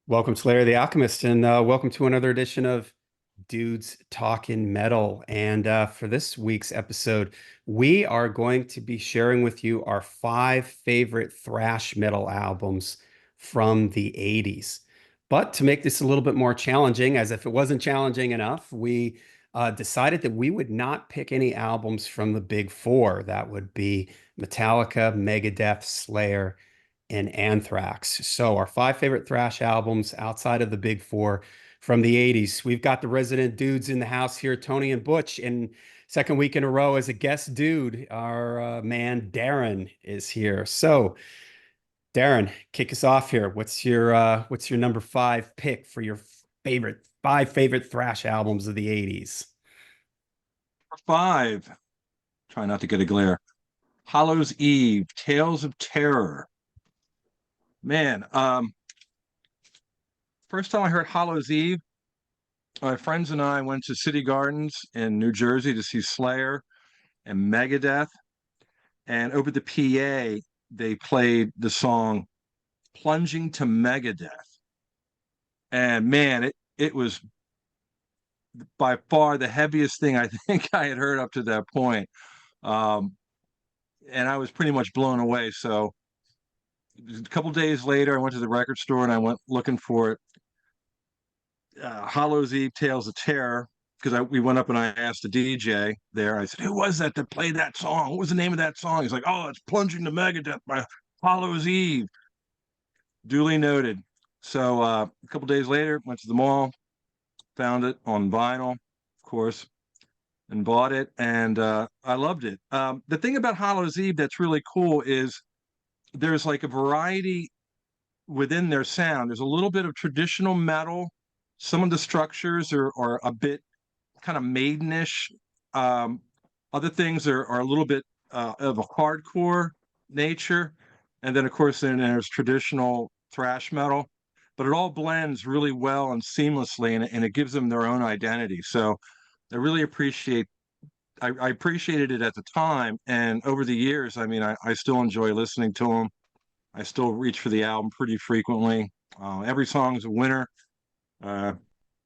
Welcome, Slayer the Alchemist, and welcome to another edition of Dudes Talkin' Metal. And for this week's episode, we are going to be sharing with you our five favorite thrash metal albums from the 80s. But to make this a little bit more challenging, as if it wasn't challenging enough, we decided that we would not pick any albums from the big four. That would be Metallica, Megadeth, Slayer, and Anthrax. So, our five favorite thrash albums outside of the big four from the 80s. We've got the resident dudes in the house here, Tony and Butch. And second week in a row as a guest dude, our man Darren is here. So, Darren, kick us off here. What's your number five pick for your five favorite thrash albums of the 80s? Five. Try not to get a glare. Hollow's Eve, Tales of Terror. Man, first time I heard Hollow's Eve, my friends and I went to City Gardens in New Jersey to see Slayer and Megadeth. And over the PA, they played the song Plunging to Megadeth. And man, it was by far the heaviest thing I think I had heard up to that point. Um, and I was pretty much blown away. So a couple days later, I went to the record store and I went looking for it. Hollow's Eve, Tales of Terror, because we went up and I asked the DJ there. I said, "Who was that played that song? What was the name of that song?" He's like, "Oh, it's Plunging to Megadeth by Hollow's Eve." Duly noted. So a couple days later, went to the mall, found it on vinyl, of course, and bought it, and I loved it. The thing about Hollow's Eve that's really cool is there's like a variety within their sound. There's a little bit of traditional metal. Some of the structures are a bit kind of maidenish. Um, Other things are a little bit of a hardcore nature. And then, of course, then there's traditional thrash metal. But it all blends really well and seamlessly, and it gives them their own identity. So I really I appreciated it at the time. And over the years, I mean, I still enjoy listening to them. I still reach for the album pretty frequently. Every song is a winner. Uh,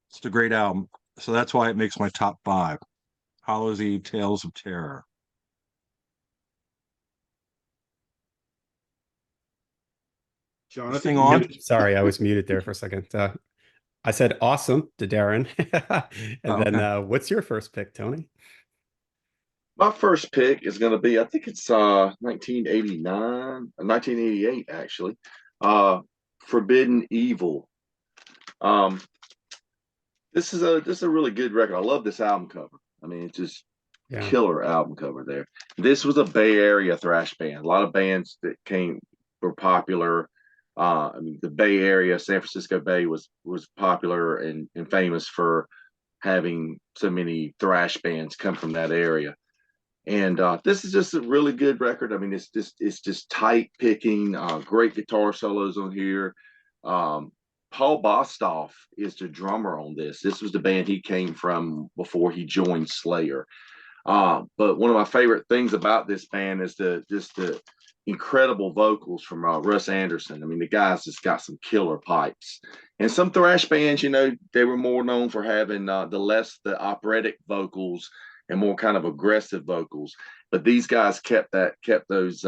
it's a great album. So that's why it makes my top five. Hollow's Eve, Tales of Terror. This thing Jonathan, on? Sorry, I was muted there for a second. I said awesome to Darren. And Oh, then okay. what's your first pick, Tony? my first pick is going to be, I think it's 1989, 1988 actually. Uh, Forbidden Evil. Um, this is a really good record. I love this album cover. I mean, it's just Yeah. killer album cover there. This was a Bay Area thrash band. A lot of bands that came were popular. I mean, the Bay Area, San Francisco Bay was popular and famous for having so many thrash bands come from that area. And this is just a really good record. I mean, it's just tight picking, great guitar solos on here. Um, Paul Bostoff is the drummer on this. This was the band he came from before he joined Slayer. But one of my favorite things about this band is the incredible vocals from Russ Anderson. I mean, the guy's just got some killer pipes. And some thrash bands, they were more known for having the operatic vocals and more kind of aggressive vocals. But these guys kept those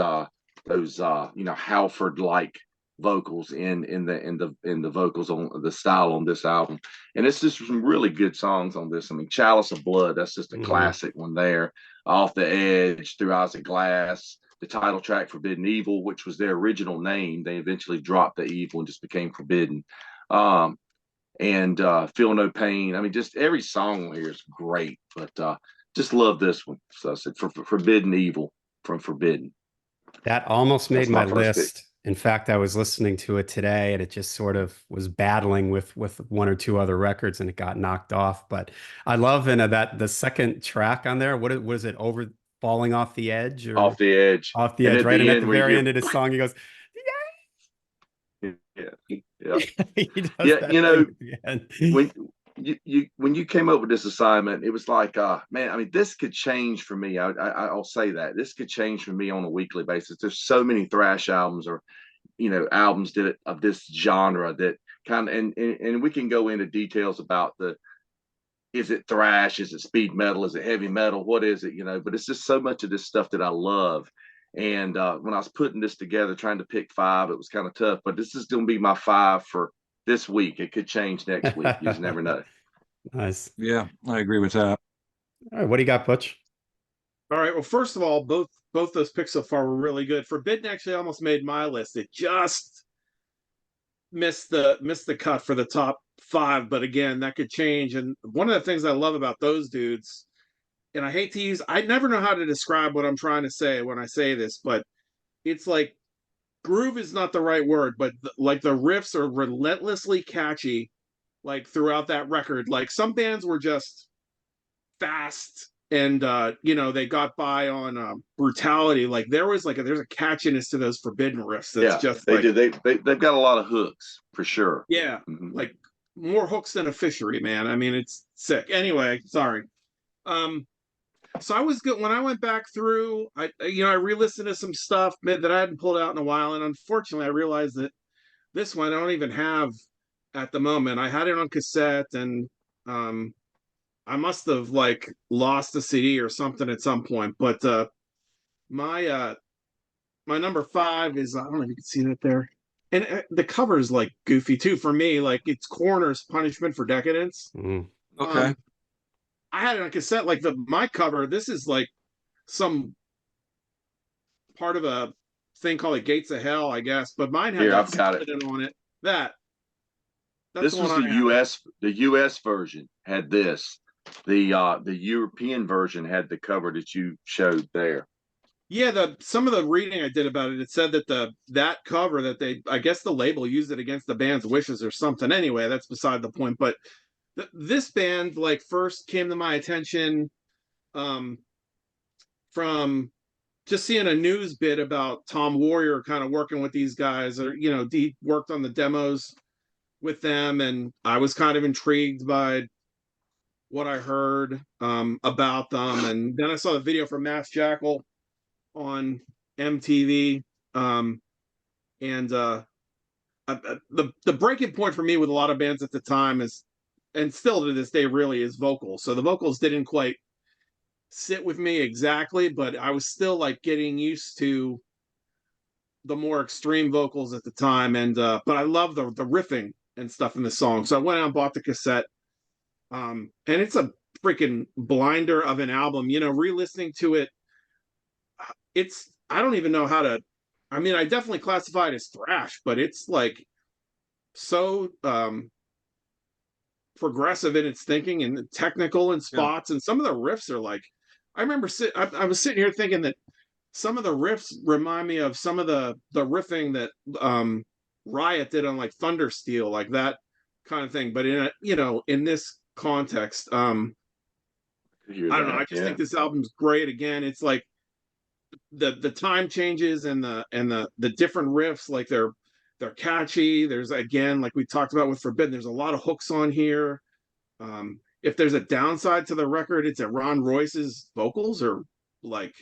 Halford like vocals in the vocals on the style on this album. And it's just some really good songs on this. I mean, Chalice of Blood, that's just a Mhm. classic one there. Off the Edge, Through Eyes of Glass, the title track Forbidden Evil, which was their original name. They eventually dropped the evil and just became Forbidden. Um, and Feel No Pain. I mean, just every song on here is great, but just love this one. So I said for Forbidden Evil from Forbidden. That almost made That's my my first pick. list. In fact, I was listening to it today and it just sort of was battling with one or two other records and it got knocked off. But I love in that the second track on there. What is it? Over falling off the edge Off or the Edge. off the And edge, at right? And the at the end where you very hear end of the song, he goes, yeah, yeah. he does Yeah, that thing at the end. when when you came up with this assignment, it was like, man, I mean, this could change for me. I'll say that this could change for me on a weekly basis. There's so many thrash albums or albums of this genre that kind of, and we can go into details about is it thrash, is it speed metal, is it heavy metal, what is it, but it's just so much of this stuff that I love. And when I was putting this together, trying to pick five, it was kind of tough, but this is going to be my five for this week. It could change next week. You just never know. Nice. Yeah, I agree with that. All right, what do you got, Butch? All right. Well, first of all, both those picks so far were really good. Forbidden actually almost made my list. It just missed the cut for the top five, but again, that could change. And one of the things I love about those dudes, and I never know how to describe what I'm trying to say when I say this, but it's like groove is not the right word, but like the riffs are relentlessly catchy, like throughout that record. Like some bands were just fast and they got by on brutality. Like there's a catchiness to those Forbidden riffs that's just they like, do. They've got a lot of hooks for sure. yeah, like more hooks than a fishery, man. I mean, it's sick. Anyway, sorry. So I was good when I went back through. I re-listened to some stuff that I hadn't pulled out in a while, and unfortunately, I realized that this one I don't even have at the moment. I had it on cassette, and I must have like lost the CD or something at some point. But my my number five is, I don't know if you can see that there, and the cover is like goofy too for me. Like it's Corner's Punishment for Decadence. Okay. I had it on cassette, like my cover. This is like some part of a thing called like Gates of Hell, I guess. But mine had Here, that I've got it. on it. That's This the was one the I have. US version had this. The European version had the cover that you showed there. Yeah, some of the reading I did about it, it said that that cover that I guess the label used it against the band's wishes or something. Anyway, that's beside the point. But this band like first came to my attention from just seeing a news bit about Tom Warrior kind of working with these guys, or he worked on the demos with them, and I was kind of intrigued by what I heard about them. And then I saw the video from Mass Jackal on MTV, and the breaking point for me with a lot of bands at the time is, and still to this day, really is vocals. So the vocals didn't quite sit with me exactly, but I was still like getting used to the more extreme vocals at the time. And but I love the riffing and stuff in the song. So I went out and bought the cassette. And it's a freaking blinder of an album. Re-listening to it, I don't even know how to. I mean, I definitely classify it as thrash, but it's like so progressive in its thinking and technical in spots. And some of the riffs are like, I remember I was sitting here thinking that some of the riffs remind me of some of the riffing that Riot did on like Thundersteel, like that kind of thing. But in this context, I don't know. I just think this album's great. Again, it's like the time changes and the different riffs, like they're catchy. There's, again, like we talked about with Forbidden, there's a lot of hooks on here. If there's a downside to the record, it's that Ron Royce's vocals are like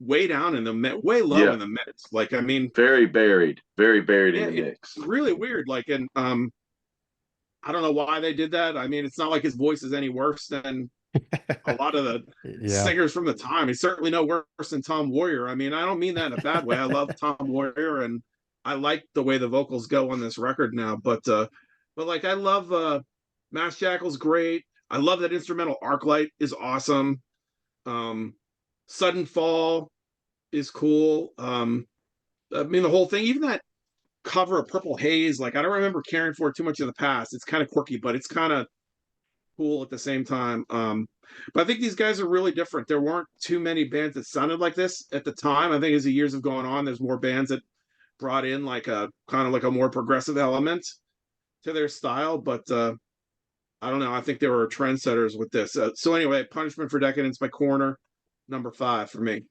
way down in the way low in the mix. Like, I mean, very buried in the mix. It's really weird. Like, and I don't know why they did that. I mean, it's not like his voice is any worse than a lot of the singers from the time. He's certainly no worse than Tom Warrior. I mean, I don't mean that in a bad way. I love Tom Warrior, and I like the way the vocals go on this record now. But like, I love Mass Jackal's great. I love that instrumental Arclight is awesome. Sudden Fall is cool. I mean, the whole thing, even that cover of Purple Haze, like I don't remember caring for it too much in the past. It's kind of quirky, but it's kind of cool at the same time. But I think these guys are really different. There weren't too many bands that sounded like this at the time. I think as the years have gone on, there's more bands that brought in like a kind of like a more progressive element to their style. But I don't know. I think they were trendsetters with this. So anyway, Punishment for Decadence by Corner, number 5 for me.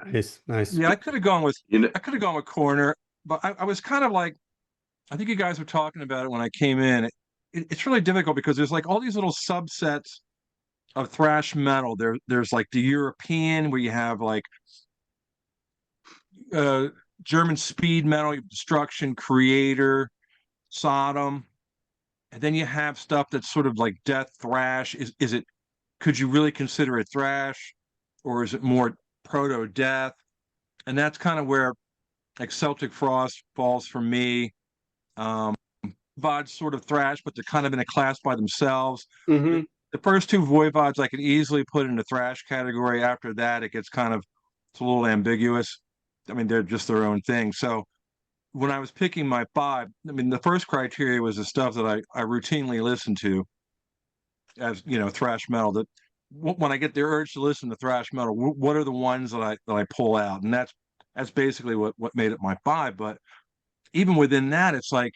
Nice. Yeah, I could have gone with Corner, but I was kind of like, I think you guys were talking about it when I came in. It's really difficult because there's like all these little subsets of thrash metal. There's like the European, where you have like German speed metal, Destruction, Creator, Sodom, and then you have stuff that's sort of like death thrash. Is it, could you really consider it thrash, or is it more proto death? And that's kind of where like Celtic Frost falls for me. Um, Voivod's sort of thrash, but they're kind of in a class by themselves. Mm-hmm. The first two Voivods I could easily put in the thrash category. After that, it gets kind of, it's a little ambiguous. I mean, they're just their own thing. So when I was picking my five, I mean, the first criteria was the stuff that I routinely listen to as, you know, thrash metal. That when I get the urge to listen to thrash metal, what are the ones that I pull out? And that's basically what made it my five. But even within that, it's like,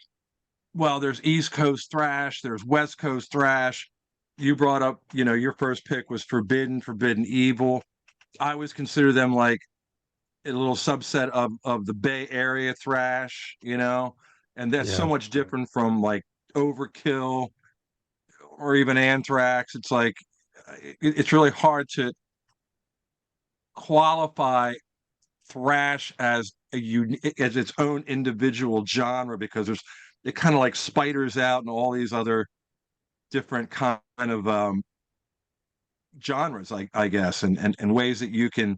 well, there's East Coast thrash, there's West Coast thrash. You brought up, you know, your first pick was Forbidden Evil. I always consider them like a little subset of the Bay Area thrash, you know, and that's so Yeah. much different from like Overkill or even Anthrax. It's like it's really hard to qualify thrash as as its own individual genre, because there's, it kind of like spiders out and all these other different kind of genres, I guess, and ways that you can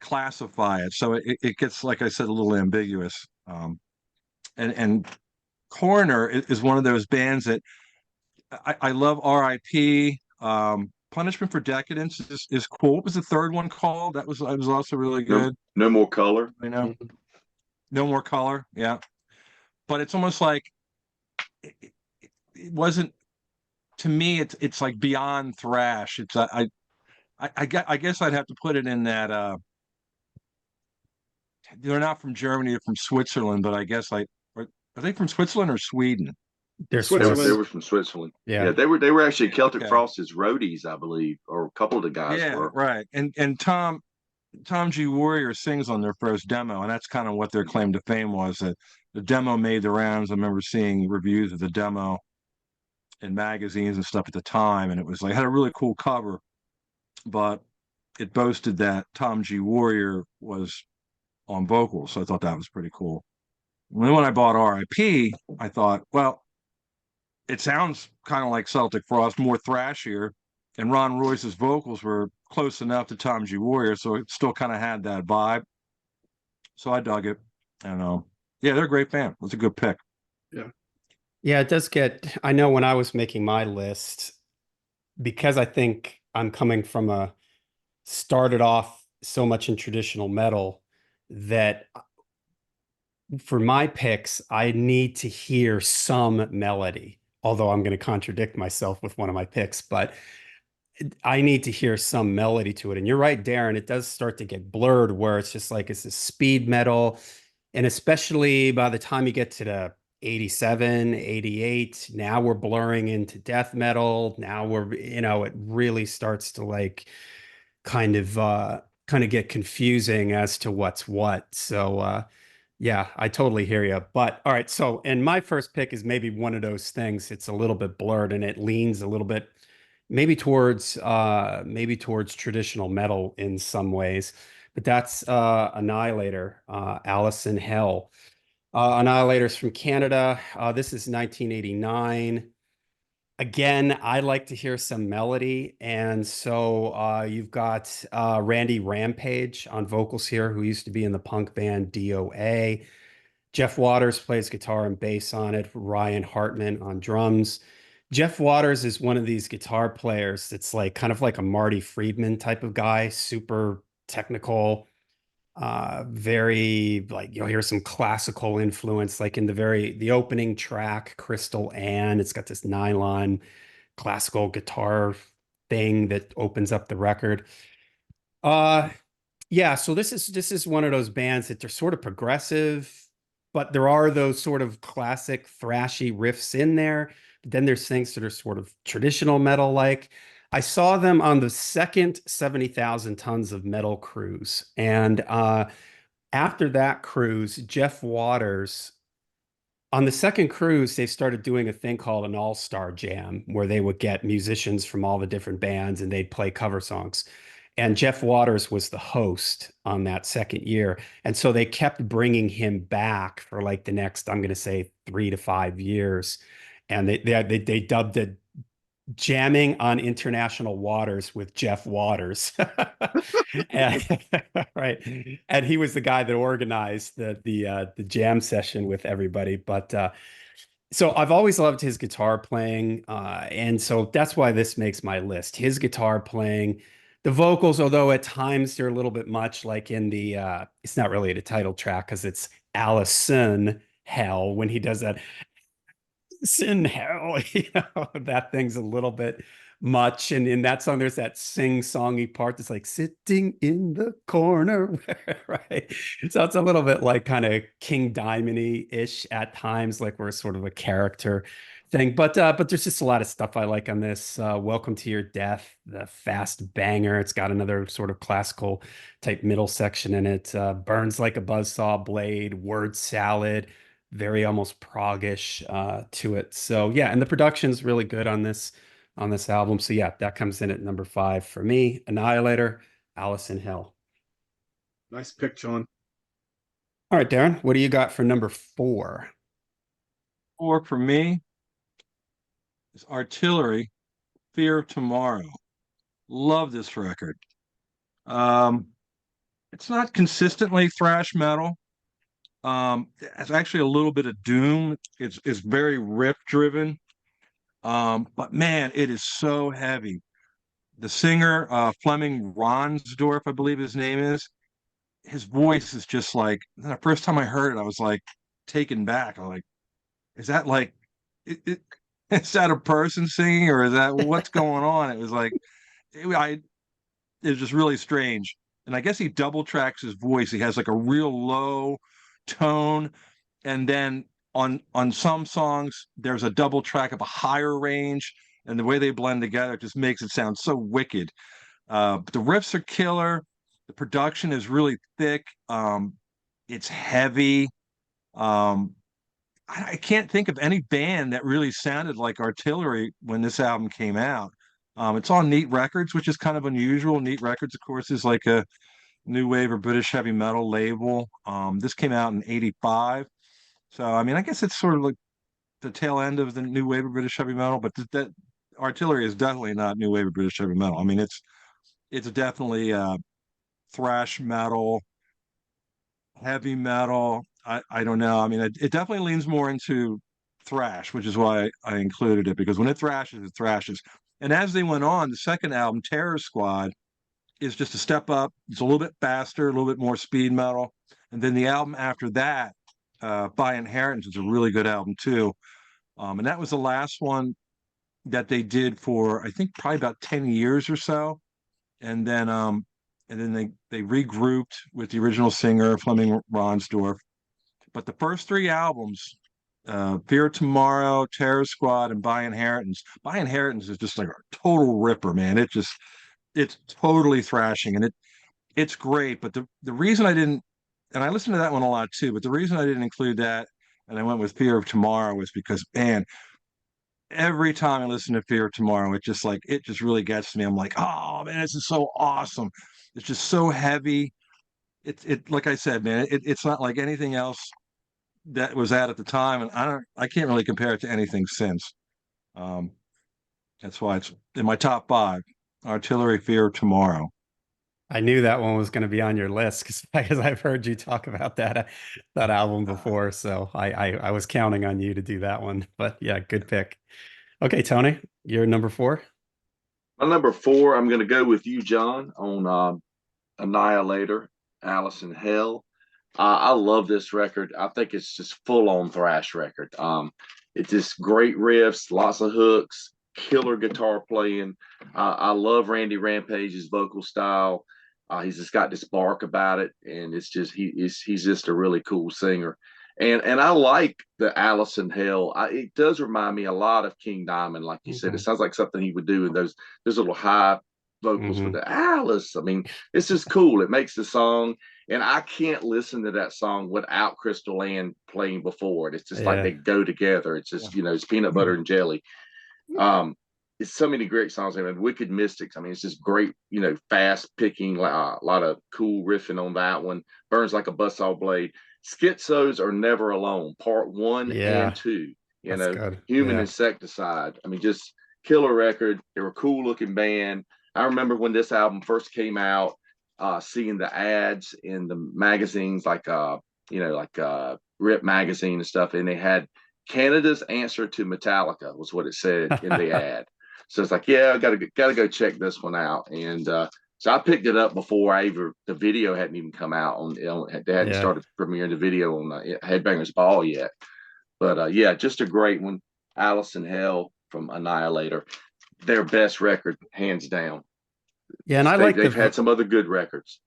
classify it. So it gets, like I said, a little ambiguous. And Coroner is one of those bands that I love. R.I.P. Punishment for Decadence is cool. What was the third one called? That was also really good. No More Color. You know, No More Color. Yeah, but it's almost like it wasn't, to me. It's like beyond thrash. It's I guess I'd have to put it in that they're not from Germany, they're from Switzerland, but I guess like, are they from Switzerland or Sweden? They're They Switzerland. were from Switzerland. Yeah. Yeah, they were actually Celtic Okay. Frost's roadies, I believe, or a couple of the guys Yeah, were. right. And Tom G. Warrior sings on their first demo, and that's kind of what their claim to fame was. That the demo made the rounds. I remember seeing reviews of the demo in magazines and stuff at the time, and it was like, had a really cool cover, but it boasted that Tom G. Warrior was on vocals. So I thought that was pretty cool. And then when I bought R.I.P., I thought, well, it sounds kind of like Celtic Frost, more thrashier, and Ron Royce's vocals were close enough to Tom G. Warrior, so it still kind of had that vibe. So I dug it. And yeah, they're a great band. It was a good pick. Yeah, it does get, I know when I was making my list, because I think I'm coming from a started off so much in traditional metal that for my picks, I need to hear some melody. Although I'm going to contradict myself with one of my picks, but I need to hear some melody to it. And you're right, Darren, it does start to get blurred where it's just like it's a speed metal. And especially by the time you get to the 87, 88, now we're blurring into death metal. Now we're, you know, it really starts to like kind of get confusing as to what's what. So yeah, I totally hear you. But all right, so and my first pick is maybe one of those things. It's a little bit blurred and it leans a little bit maybe towards traditional metal in some ways. But that's Annihilator, Alice in Hell. Annihilator's from Canada. This is 1989. Again, I like to hear some melody. And so you've got Randy Rampage on vocals here, who used to be in the punk band DOA. Jeff Waters plays guitar and bass on it. Ryan Hartman on drums. Jeff Waters is one of these guitar players that's like kind of like a Marty Friedman type of guy, super technical, very like you'll hear some classical influence, like in the opening track, Crystal Ann. It's got this nylon classical guitar thing that opens up the record. Uh yeah, so this is one of those bands that they're sort of progressive, but there are those sort of classic thrashy riffs in there. But then there's things that are sort of traditional metal like. I saw them on the second 70,000 tons of metal cruise. And after that cruise, Jeff Waters, on the second cruise, they started doing a thing called an all-star jam where they would get musicians from all the different bands and they'd play cover songs. And Jeff Waters was the host on that second year. And so they kept bringing him back for like the next, I'm going to say 3 to 5 years. And they dubbed it Jamming on International Waters with Jeff Waters. And, right. And he was the guy that organized the jam session with everybody. But so I've always loved his guitar playing, and so that's why this makes my list. His guitar playing, the vocals, although at times they're a little bit much, like in the it's not really the title track because it's Allison Hell when he does that in hell, that thing's a little bit much. And in that song, there's that sing-songy part that's like sitting in the corner, right? So it's a little bit like kind of King Diamond-ish at times, like we're sort of a character thing. But there's just a lot of stuff I like on this. Welcome to Your Death, the fast banger. It's got another sort of classical type middle section in it. Burns Like a Buzzsaw Blade, Word Salad, very almost proggish to it. So yeah, and the production's really good on this album. So yeah, that comes in at number 5 for me. Annihilator, Alice in Hell. Nice pick, John. All right, Darren, what do you got for number 4? 4 for me is Artillery, Fear of Tomorrow. Love this record. Um, it's not consistently thrash metal. It's actually a little bit of doom. It's very riff driven. But man, it is so heavy. The singer, Fleming Ronsdorf, I believe his name is, his voice is just like, the first time I heard it, I was like taken back. I was like, is that like, it, is that a person singing or is that what's going on? It was like, it was just really strange. And I guess he double tracks his voice. He has like a real low tone, and then on some songs there's a double track of a higher range, and the way they blend together just makes it sound so wicked. But the riffs are killer. The production is really thick. It's heavy. um I can't think of any band that really sounded like Artillery when this album came out. It's on Neat Records, which is kind of unusual. Neat Records, of course, is like a new wave or British heavy metal label. This came out in '85. So, I mean, I guess it's sort of like the tail end of the new wave of British heavy metal, but that Artillery is definitely not new wave of British heavy metal. I mean, it's definitely thrash metal, heavy metal. I don't know. I mean, it definitely leans more into thrash, which is why I included it, because when it thrashes, it thrashes. And as they went on, the second album, Terror Squad, is just a step up. It's a little bit faster, a little bit more speed metal. And then the album after that, By Inheritance, is a really good album too. And that was the last one that they did for, I think, probably about 10 years or so. And then they regrouped with the original singer, Fleming Ronsdorf. But the first 3 albums, Fear Tomorrow, Terror Squad, and By Inheritance is just like a total ripper, man. It's totally thrashing, and it's great. But the reason I didn't, and I listened to that one a lot too, but the reason I didn't include that and I went with Fear of Tomorrow was because, man, every time I listen to Fear of Tomorrow, it just really gets to me. I'm like, oh man, this is so awesome. It's just so heavy. It like I said, man, it's not like anything else that was at the time, and I can't really compare it to anything since. Um, that's why it's in my top 5. Artillery, Fear of Tomorrow. I knew that one was going to be on your list because I've heard you talk about that album before. So I was counting on you to do that one. But yeah, good pick. Okay, Tony, you're number 4. My number 4, I'm going to go with you, John, on Annihilator, Alice in Hell. I love this record. I think it's just full on thrash record. It's just great riffs, lots of hooks, killer guitar playing. I love Randy Rampage's vocal style. He's just got this bark about it, and it's just he's just a really cool singer. And I like the Alice in Hell. It does remind me a lot of King Diamond, like you said. It sounds like something he would do in those little high vocals with the Alice. I mean, it's just cool. It makes the song, and I can't listen to that song without Crystal Ann playing before it. It's just like they go together. It's just it's peanut butter and jelly. it's so many great songs. I mean, Wicked Mystics. I mean, it's just great, fast picking, a lot of cool riffing on that one. Burns Like a Buzzsaw Blade. Schizos Are Never Alone, part one and Yeah, two. that's good. Human Yeah. Insecticide. I mean, just killer record. They were a cool looking band. I remember when this album first came out, seeing the ads in the magazines like Rip magazine and stuff, and they had Canada's answer to Metallica was what it said in the ad. So it's like, yeah, I gotta go check this one out. And so I picked it up before the video hadn't even come out they hadn't Yeah. started premiering the video on Headbangers Ball yet. But yeah, just a great one. Alice in Hell from Annihilator, their best record, hands down. Yeah, and They've had some other good records.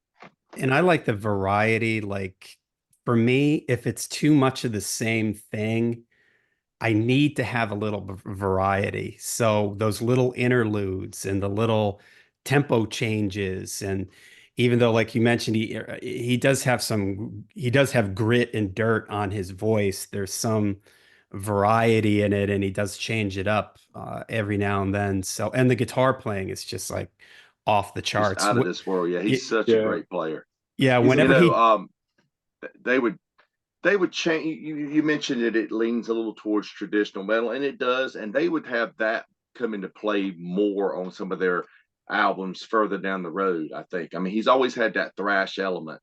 I like the variety. Like for me, if it's too much of the same thing, I need to have a little variety. So those little interludes and the little tempo changes, and even though, like you mentioned, he does have grit and dirt on his voice. There's some variety in it, and he does change it up every now and then. So, and the guitar playing is just like off the Just charts. out of this world. Yeah, he's such a Yeah. great player. Yeah, He's You whenever know, he, they would change. You mentioned that it leans a little towards traditional metal, and it does. And they would have that come into play more on some of their albums further down the road. I think. I mean, he's always had that thrash element,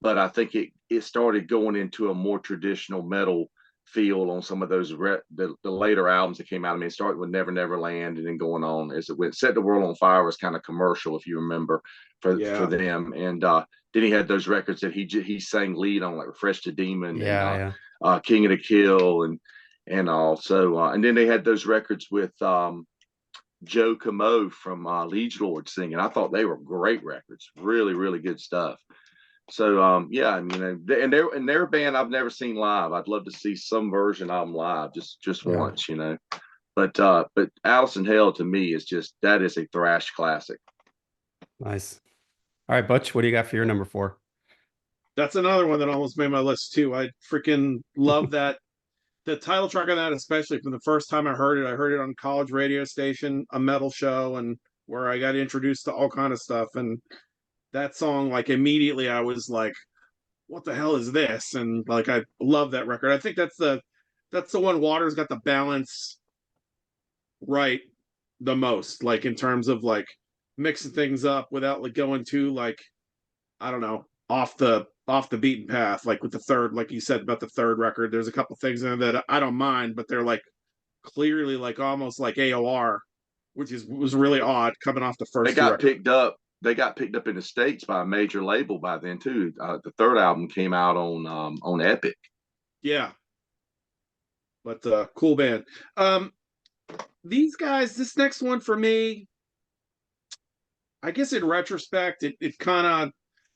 but I think it started going into a more traditional metal feel on some of those the later albums that came out. I mean, it started with Never Never Land and then going on as it went. Set the World on Fire was kind of commercial, if you remember, for Yeah. them. And then he had those records that he sang lead on, like Refresh the Demon and yeah, King of the Kill and also and then they had those records with Joe Comeau from Liege Lord singing. I thought they were great records, really really good stuff. So yeah, I mean, and their band I've never seen live. I'd love to see some version of them live, just yeah, once, But Alice in Hell to me is just that is a thrash classic. nice. All right, Butch, what do you got for your number four? That's another one that almost made my list too. I freaking love that. The title track of that, especially from the first time I heard it on college radio station, a metal show, and where I got introduced to all kind of stuff. And that song, like immediately, I was like, "What the hell is this?" And like, I love that record. I think that's the one Waters got the balance right the most, like in terms of like mixing things up without like going too like I don't know off the beaten path. Like with the third, like you said about the third record, there's a couple things in there that I don't mind, but they're like clearly like almost like AOR, which was really odd coming off the They first two got records. picked up. They got picked up in the States by a major label by then too. The third album came out on Epic. Yeah, but cool band. These guys, this next one for me, I guess in retrospect, it kind of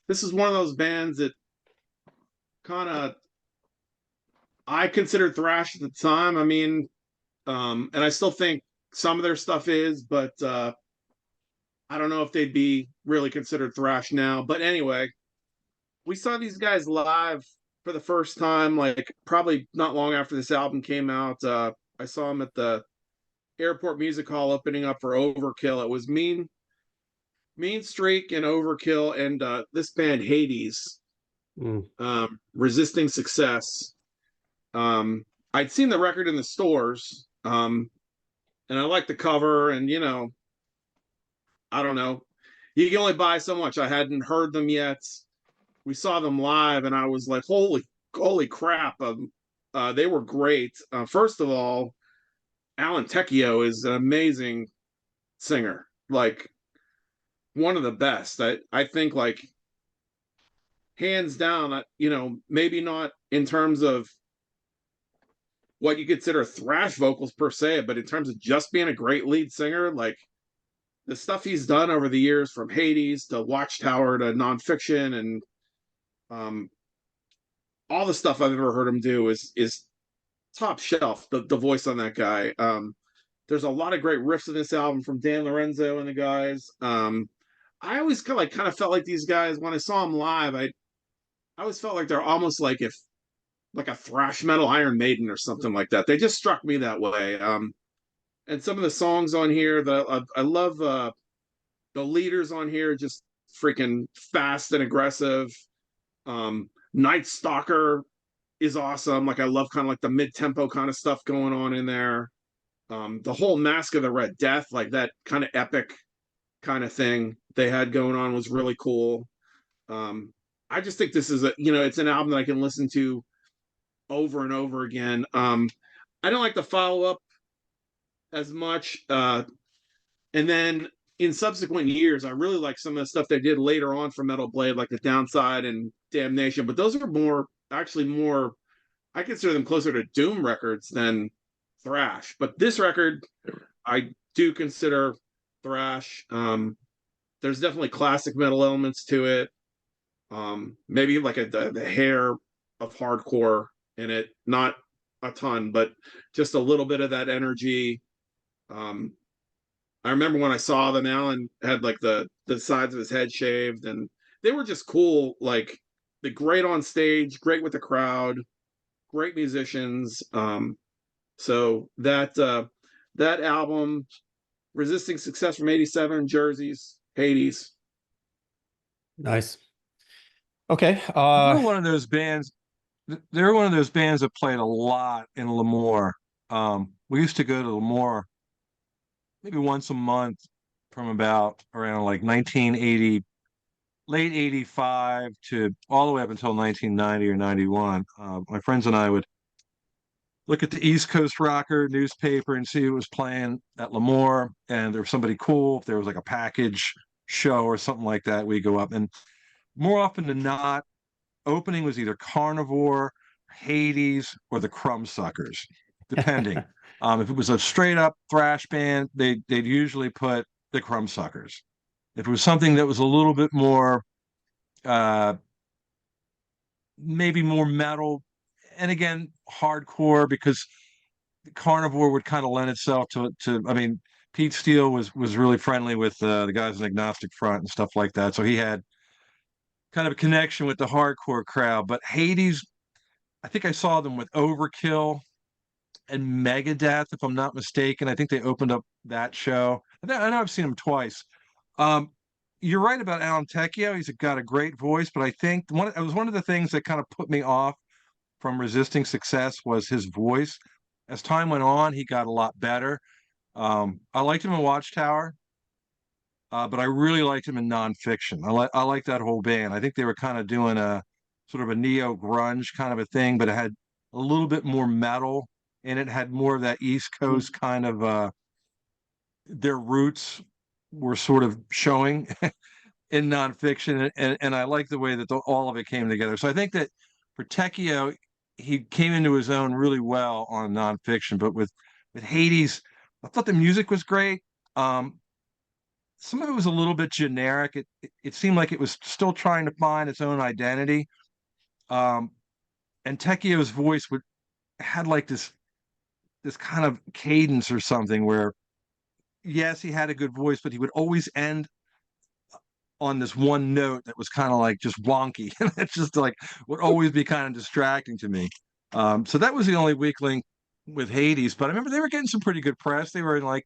this is one of those bands that kind of I considered thrash at the time. I mean, and I still think some of their stuff is, but I don't know if they'd be really considered thrash now. But anyway, we saw these guys live for the first time, like probably not long after this album came out. I saw them at the Airport Music Hall opening up for Overkill. It was Mean Streak and Overkill and this band Hades, Mm. Resisting Success. I'd seen the record in the stores, and I liked the cover, and I don't know, you can only buy so much. I hadn't heard them yet. We saw them live, and I was like, holy crap! They were great. First of all, Alan Tecchio is an amazing singer, like one of the best. I think like hands down. Maybe not in terms of what you consider thrash vocals per se, but in terms of just being a great lead singer, like the stuff he's done over the years from Hades to Watchtower to Nonfiction and um, all the stuff I've ever heard him do is top shelf. The voice on that guy. There's a lot of great riffs in this album from Dan Lorenzo and the guys. I always kind of felt like these guys when I saw them live. I always felt like they're almost like if like a thrash metal Iron Maiden or something like that. They just struck me that way. and some of the songs on here that I love, the leaders on here just freaking fast and aggressive. Night Stalker is awesome. Like I love kind of like the mid tempo kind of stuff going on in there. The whole Mask of the Red Death, like that kind of epic kind of thing they had going on was really cool. I just think this is it's an album that I can listen to over and over again. I don't like the follow up as much. And then in subsequent years, I really like some of the stuff they did later on for Metal Blade, like The Downside and Damnation. But those are actually more, I consider them closer to Doom records than thrash. But this record, I do consider thrash. There's definitely classic metal elements to it. Maybe like the hair of hardcore in it, not a ton, but just a little bit of that energy. I remember when I saw them, Alan had like the sides of his head shaved, and they were just cool. Like the great on stage, great with the crowd, great musicians. So that album, Resisting Success from '87, Jerseys, Hades. Nice. Okay. They're one of those bands. They're one of those bands that played a lot in Lemoore. We used to go to Lemoore maybe once a month from about around like 1980, late 85 to all the way up until 1990 or 91. My friends and I would look at the East Coast Rocker newspaper and see who was playing at Lemoore, and there was somebody cool. If there was like a package show or something like that, we go up. And more often than not, opening was either Carnivore, Hades, or the Crumbsuckers, depending. If it was a straight up thrash band, they'd usually put the Crumbsuckers. If it was something that was a little bit more, uh, maybe more metal, and again hardcore, because Carnivore would kind of lend itself to. I mean, Pete Steele was really friendly with the guys in Agnostic Front and stuff like that, so he had kind of a connection with the hardcore crowd. But Hades, I think I saw them with Overkill and Megadeth, if I'm not mistaken. I think they opened up that show. I know I've seen him twice. Um, you're right about Alan Tecchio. He's got a great voice, but I think it was one of the things that kind of put me off from Resisting Success was his voice. As time went on, he got a lot better. I liked him in Watchtower, but I really liked him in Nonfiction. I like that whole band. I think they were kind of doing a sort of a neo grunge kind of a thing, but it had a little bit more metal and it had more of that East Coast kind of their roots were sort of showing in Nonfiction, and I like the way that all of it came together. So I think that for Tecchio, he came into his own really well on Nonfiction, but with Hades, I thought the music was great. Some of it was a little bit generic. It seemed like it was still trying to find its own identity. Um, and Tecchio's voice had like this kind of cadence or something where yes, he had a good voice, but he would always end on this one note that was kind of like just wonky. And it's just like would always be kind of distracting to me. So that was the only weak link with Hades. But I remember they were getting some pretty good press. They were in like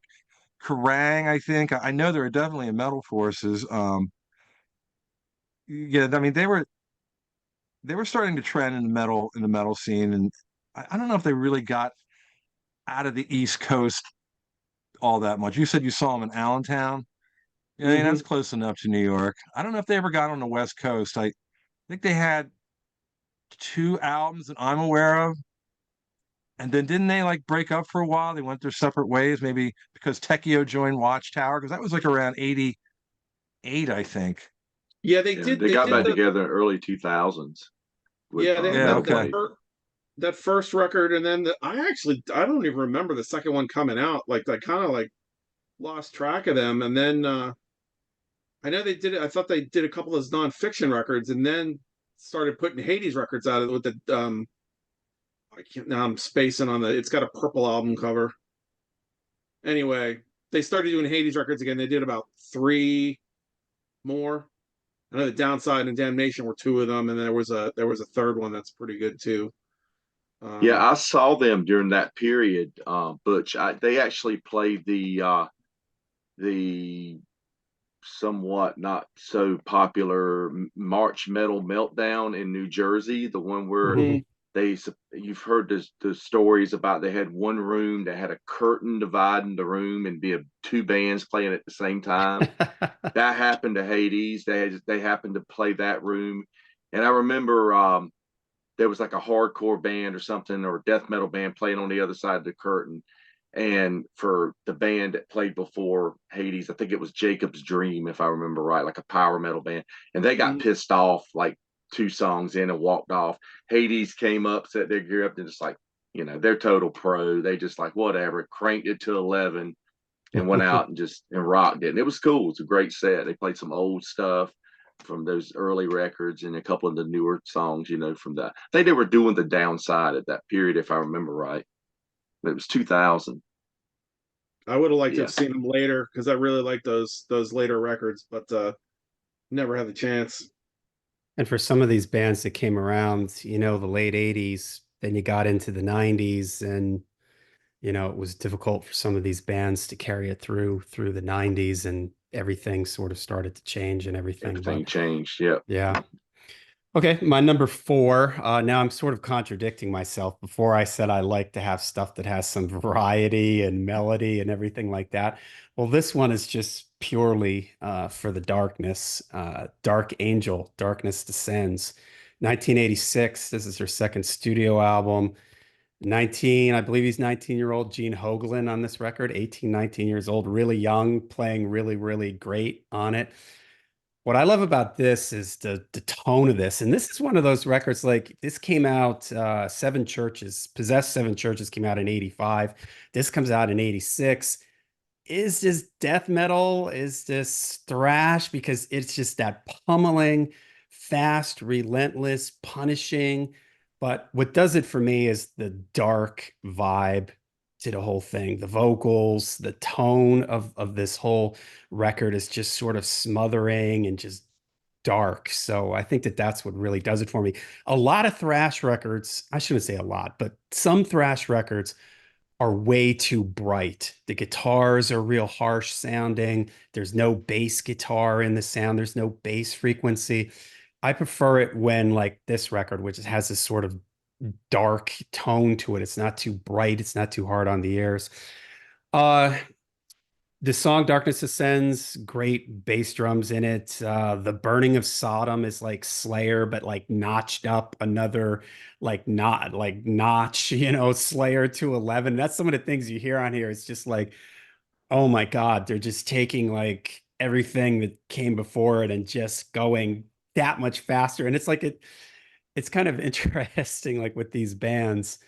Kerrang, I think. I know they were definitely in Metal Forces. Yeah, I mean they were starting to trend in the metal scene, and I don't know if they really got out of the East Coast all that much. You said you saw them in Allentown. Yeah, I mean, that's close enough to New York. I don't know if they ever got on the West Coast. I think they had two albums that I'm aware of. And then didn't they like break up for a while? They went their separate ways, maybe because Tecchio joined Watchtower, because that was like around 88, I think. Yeah, they Yeah, did. they They got did back together in early 2000s with Yeah, they had Yeah, Metal okay. Blade. that first record, and then I don't even remember the second one coming out. Like I kind of like lost track of them, and then I know they did it. I thought they did a couple of those Nonfiction records, and then started putting Hades records out with the I can't now I'm spacing on the. It's got a purple album cover. Anyway, they started doing Hades records again. They did about three more. I know the Downside and Damnation were two of them, and there was a third one that's pretty good too. Yeah, I saw them during that period, Butch. They actually played the somewhat not so popular March Metal Meltdown in New Jersey, the one where Mhm. they you've heard the stories about they had one room that had a curtain dividing the room and two bands playing at the same time. That happened to Hades. They happened to play that room, and I remember there was like a hardcore band or something or a death metal band playing on the other side of the curtain. And for the band that played before Hades, I think it was Jacob's Dream, if I remember right, like a power metal band. And they got pissed off like two songs in and walked off. Hades came up, set their gear up, and just like, they're total pro. They just like, whatever, cranked it to 11 and went out and rocked it. And it was cool. It's a great set. They played some old stuff from those early records and a couple of the newer songs, from that. I think they were doing the Downside at that period, if I remember right. It was 2000. I would have liked to Yeah. have seen them later because I really like those later records, but never had the chance. And for some of these bands that came around, the late 80s, then you got into the 90s, and it was difficult for some of these bands to carry it through the 90s, and everything sort of started to change and everything. Everything But changed. Yeah. yeah. Okay, my number four. Now I'm sort of contradicting myself. Before I said I like to have stuff that has some variety and melody and everything like that. Well, this one is just purely for the darkness. Dark Angel, Darkness Descends. 1986. This is her second studio album. 19, I believe he's 19-year-old Gene Hoglan on this record, 18, 19 years old, really young, playing really, really great on it. What I love about this is the tone of this. And this is one of those records, like this came out, Seven Churches, Possessed Seven Churches came out in 85. This comes out in 86. Is this death metal? Is this thrash? Because it's just that pummeling, fast, relentless, punishing. But what does it for me is the dark vibe to the whole thing. The vocals, the tone of this whole record is just sort of smothering and just dark. So I think that that's what really does it for me. A lot of thrash records, I shouldn't say a lot, but some thrash records are way too bright. The guitars are real harsh sounding. There's no bass guitar in the sound. There's no bass frequency. I prefer it when like this record, which has this sort of dark tone to it. It's not too bright. It's not too hard on the ears. Uh, the song Darkness Ascends, great bass drums in it. The Burning of Sodom is like Slayer, but like notched up another like not like notch, Slayer to 11. That's some of the things you hear on here. It's just like, oh my God, they're just taking like everything that came before it and just going that much faster. And it's kind of interesting, like with these bands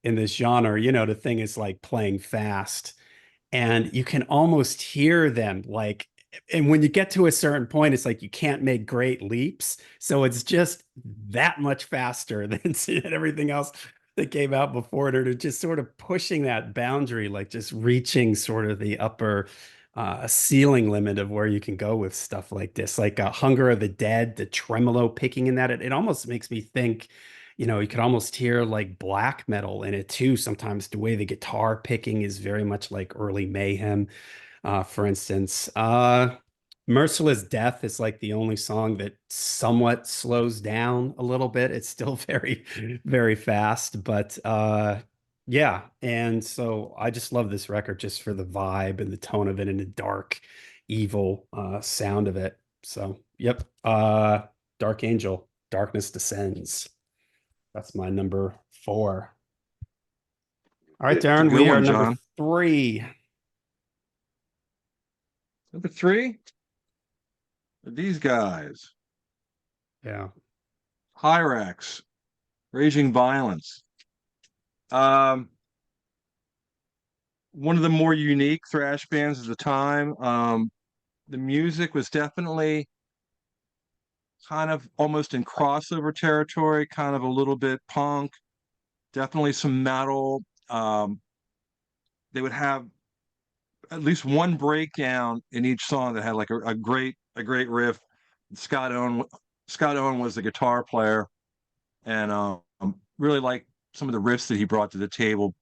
in this genre, the thing is like playing fast and you can almost hear them like, and when you get to a certain point it's like you can't make great leaps, so it's just that much faster than everything else that came out before it, or just sort of pushing that boundary, like just reaching sort of the upper ceiling limit of where you can go with stuff like this, like Hunger of the Dead, the tremolo picking in that, it almost makes me think, you could almost hear like black metal in it too. Sometimes the way the guitar picking is very much like early Mayhem, for instance. Merciless Death is like the only song that somewhat slows down a little bit. It's still very, very fast, but yeah. And so I just love this record just for the vibe and the tone of it and the dark, evil sound of it. So, yep. Dark Angel, Darkness Descends. That's my number four. All right, It's a Darren, good we are one, number John. three. Number three, these guys, Yeah. Hyrax, Raging Violence. One of the more unique thrash bands of the time. The music was definitely kind of almost in crossover territory, kind of a little bit punk, definitely some metal. They would have at least one breakdown in each song that had like a great riff. Scott Owen was the guitar player, and really like some of the riffs that he brought to the table.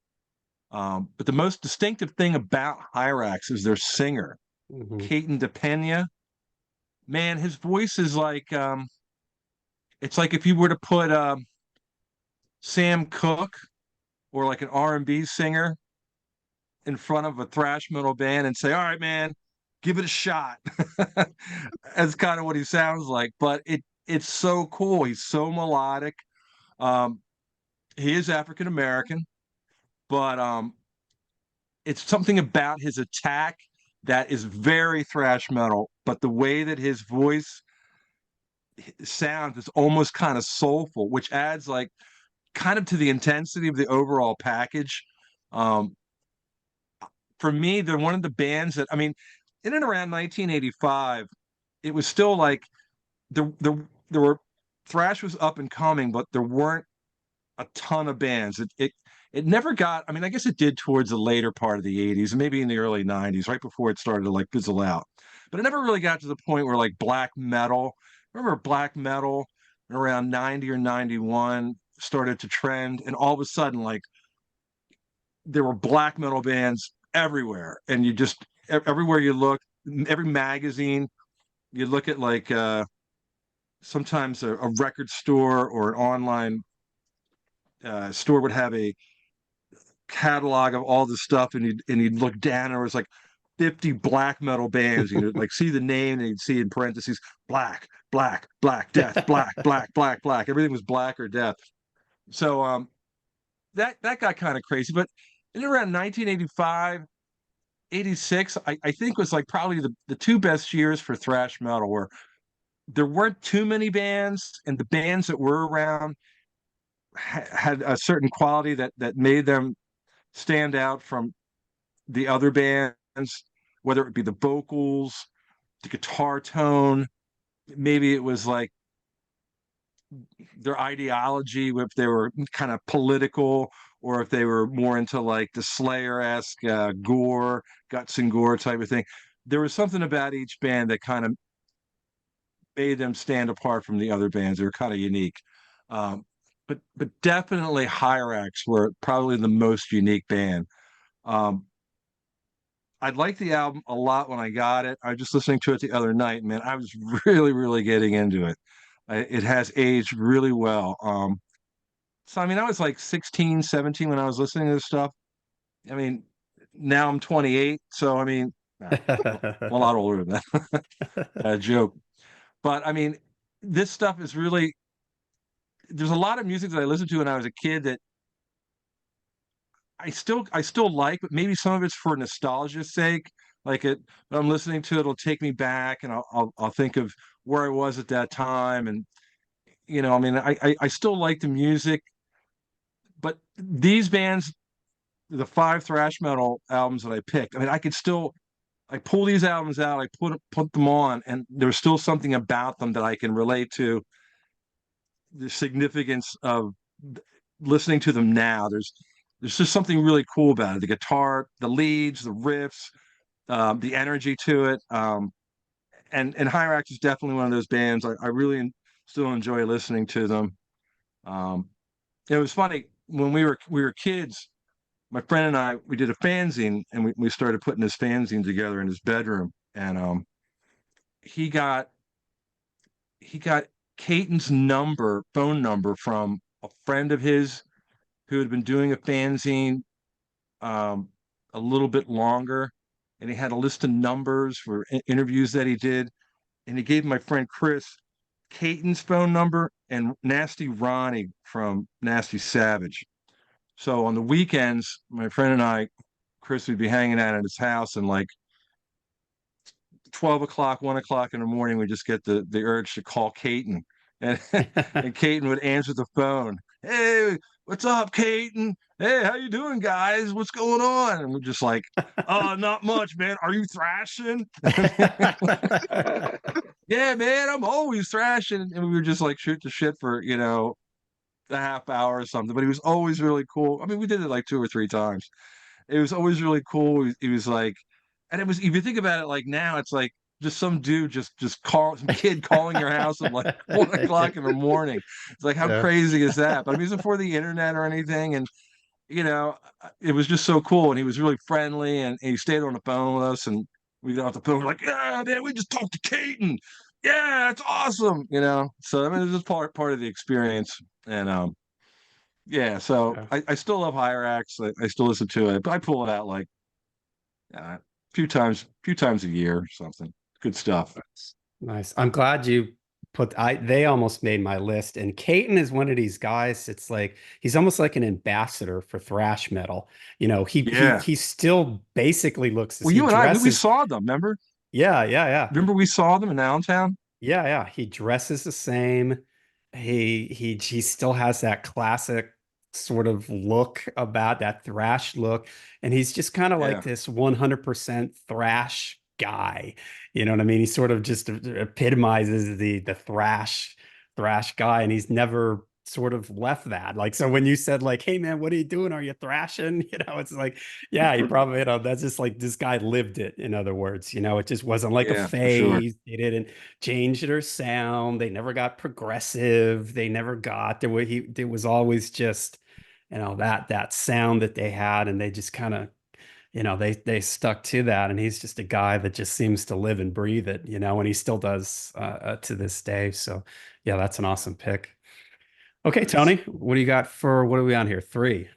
But the most distinctive thing about Hyrax is their singer, Caton DePena. Man, his voice is like it's like if you were to put Sam Cooke or like an R&B singer in front of a thrash metal band and say, "All right, man, give it a shot." That's kind of what he sounds like, but it's so cool. He's so melodic. Um, he is African American, but it's something about his attack that is very thrash metal, but the way that his voice sounds is almost kind of soulful, which adds like kind of to the intensity of the overall package. Um, for me, they're one of the bands that, I mean, in and around 1985, it was still like there were thrash was up and coming, but there weren't a ton of bands. It never got. I mean, I guess it did towards the later part of the 80s, maybe in the early 90s, right before it started to like fizzle out. But it never really got to the point where like black metal. Remember black metal around 90 or 91 started to trend, and all of a sudden, like there were black metal bands everywhere, and you just everywhere you look, every magazine you look at, like sometimes a record store or an online store would have a catalog of all the stuff, and you'd look down, and it was like 50 black metal bands. You know, like see the name, and you'd see in parentheses black, black, black, death, black, black, black, black. Everything was black or death. So that got kind of crazy. But in around 1985, 86, I think was like probably the two best years for thrash metal, where there weren't too many bands, and the bands that were around had a certain quality that made them stand out from the other bands, whether it be the vocals, the guitar tone, maybe it was like their ideology, if they were kind of political, or if they were more into like the Slayer-esque gore, guts and gore type of thing. There was something about each band that kind of made them stand apart from the other bands. They were kind of unique. Um, but definitely Hyrax were probably the most unique band. Um, I liked the album a lot when I got it. I was just listening to it the other night, man. I was really, really getting into it. It has aged really well. So, I mean, I was like 16, 17 when I was listening to this stuff. I mean, now I'm 28. So, I mean, I'm a lot older than that. Joke. But, I mean, this stuff is really, there's a lot of music that I listened to when I was a kid that I still like, but maybe some of it's for nostalgia's sake. Like when I'm listening to it, it'll take me back, and I'll think of where I was at that time, and I mean, I still like the music, but these bands, the five thrash metal albums that I picked, I mean, I pull these albums out, I put them on, and there's still something about them that I can relate to the significance of listening to them now. There's just something really cool about it. The guitar, the leads, the riffs, the energy to it. And Hyrax is definitely one of those bands. I really still enjoy listening to them. It was funny when we were kids. My friend and we did a fanzine, and we started putting this fanzine together in his bedroom. And he got Caton's phone number from a friend of his who had been doing a fanzine um, a little bit longer, and he had a list of numbers for interviews that he did, and he gave my friend Chris Caton's phone number and Nasty Ronnie from Nasty Savage. So on the weekends, my friend and Chris, would be hanging out at his house, and like 12 o'clock, 1 o'clock in the morning, we just get the urge to call Caton. And and Caton would answer the phone. Hey, what's up, Caton? Hey, how you doing, guys? What's going on? And we're just like, not much, man. Are you thrashing? Yeah, man, I'm always thrashing. And we would just like shoot the shit for, a half hour or something. But he was always really cool. I mean, we did it like 2 or 3 times. It was always really cool. He was like, and it was, if you think about it, like now, it's like just some dude just call some kid calling your house at like 1 o'clock in the morning. It's like, how Yeah. crazy is that? But I mean, it was before the internet or anything, and it was just so cool. And he was really friendly, and he stayed on the phone with us, and we got off the phone. We're like, yeah, man, we just talked to Caton. Yeah, it's awesome. So I mean, it's just part of the experience, and yeah. So Yeah. I still love Hyrax. I still listen to it, but I pull it out like a few times a year or something. Good stuff. Nice. I'm glad you they almost made my list. And Caton is one of these guys. It's like he's almost like an ambassador for thrash metal. Yeah. He still basically looks as Well, he you and we dresses. saw them. Remember? Yeah, yeah, yeah. Remember we saw them in Allentown? Yeah, yeah. He dresses the same. He still has that classic sort of look about that thrash look. And he's just kind of like Yeah. this 100% thrash guy. You know what I mean? He sort of just epitomizes the thrash guy, and he's never sort of left that. Like, so when you said like, "Hey man, what are you doing? Are you thrashing?" It's like, yeah, he probably, that's just like this guy lived it, in other words. It just wasn't like a Yeah, for sure. phase. They didn't change their sound. They never got progressive. They never got there was always just, that sound that they had, and they just kind of, they stuck to that. And he's just a guy that just seems to live and breathe it, and he still does to this day. So yeah, that's an awesome pick. Okay, Nice. Tony, what are we on here? Three.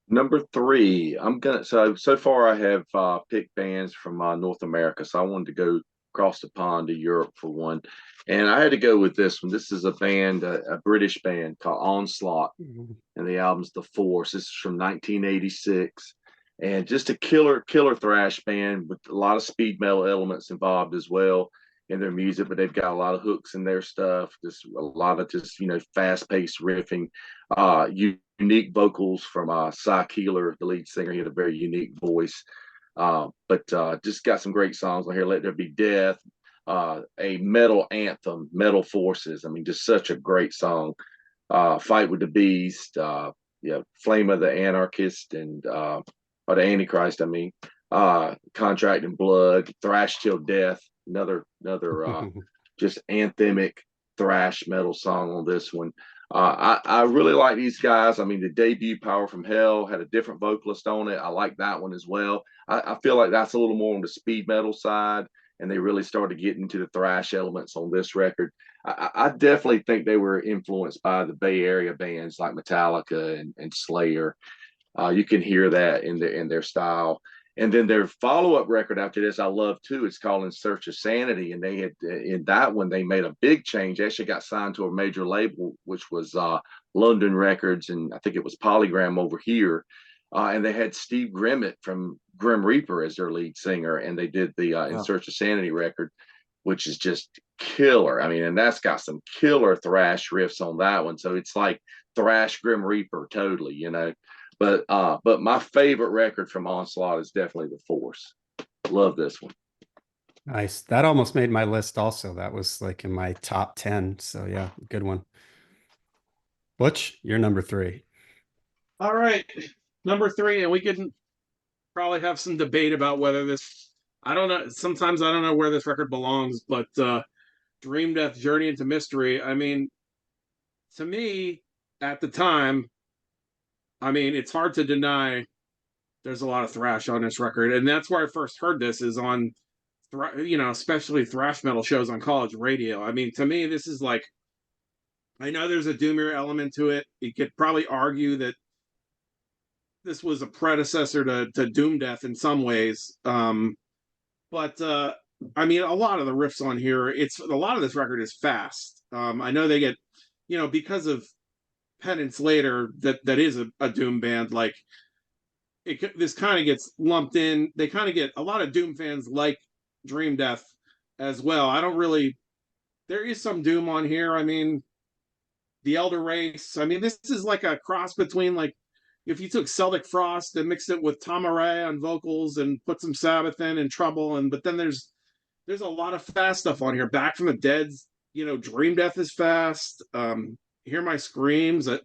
Number three, I'm gonna so far I have picked bands from North America, so I wanted to go across the pond to Europe for one, and I had to go with this one. This is a band, a British band called Onslaught, Mhm. and the album's The Force. This is from 1986, and just a killer thrash band with a lot of speed metal elements involved as well in their music, but they've got a lot of hooks in their stuff, just a lot of just fast paced riffing, unique vocals from Cy Keeler, the lead singer. He had a very unique voice, but just got some great songs on here. Let There Be Death, a metal anthem, Metal Forces. I mean, just such a great song. Fight with the Beast, Flame of the Anarchist, and or the Antichrist. I mean, Contract and Blood, Thrash Till Death. Another just anthemic thrash metal song on this one. I really like these guys. I mean, the debut Power from Hell had a different vocalist on it. I like that one as well. I feel like that's a little more on the speed metal side, and they really started getting into the thrash elements on this record. I definitely think they were influenced by the Bay Area bands like Metallica and Slayer. You can hear that in their style. And then their follow-up record after this, I love too. It's called In Search of Sanity, and they had in that one they made a big change. They actually got signed to a major label, which was London Records, and I think it was Polygram over here. And they had Steve Grimmett from Grim Reaper as their lead singer, and they did the In Oh, Search of Sanity record, which is just killer. I mean, and that's got some killer thrash riffs on that one. So it's like thrash Grim Reaper totally. But my favorite record from Onslaught is definitely The Force. Love this one. Nice. That almost made my list also. That was like in my top 10. So yeah, good one. Butch, you're number three. All right, number three, and we can probably have some debate about whether this. I don't know. Sometimes I don't know where this record belongs, but Dream Death Journey into Mystery. I mean, to me, at the time, I mean, it's hard to deny there's a lot of thrash on this record, and that's where I first heard this is on, especially thrash metal shows on college radio. I mean, to me, this is like, I know there's a doomier element to it. You could probably argue that this was a predecessor to Doom Death in some ways, but I mean, a lot of the riffs on here, it's a lot of this record is fast. I know they get, because of Penance Later, that is a Doom band. Like this kind of gets lumped in. They kind of get a lot of Doom fans like Dream Death as well. I don't really. There is some Doom on here. I mean, the Elder Race. I mean, this is like a cross between like if you took Celtic Frost and mixed it with Tom Araya on vocals and put some Sabbath in and Trouble, and but then there's a lot of fast stuff on here. Back from the Dead's, Dream Death is fast. Hear My Screams. I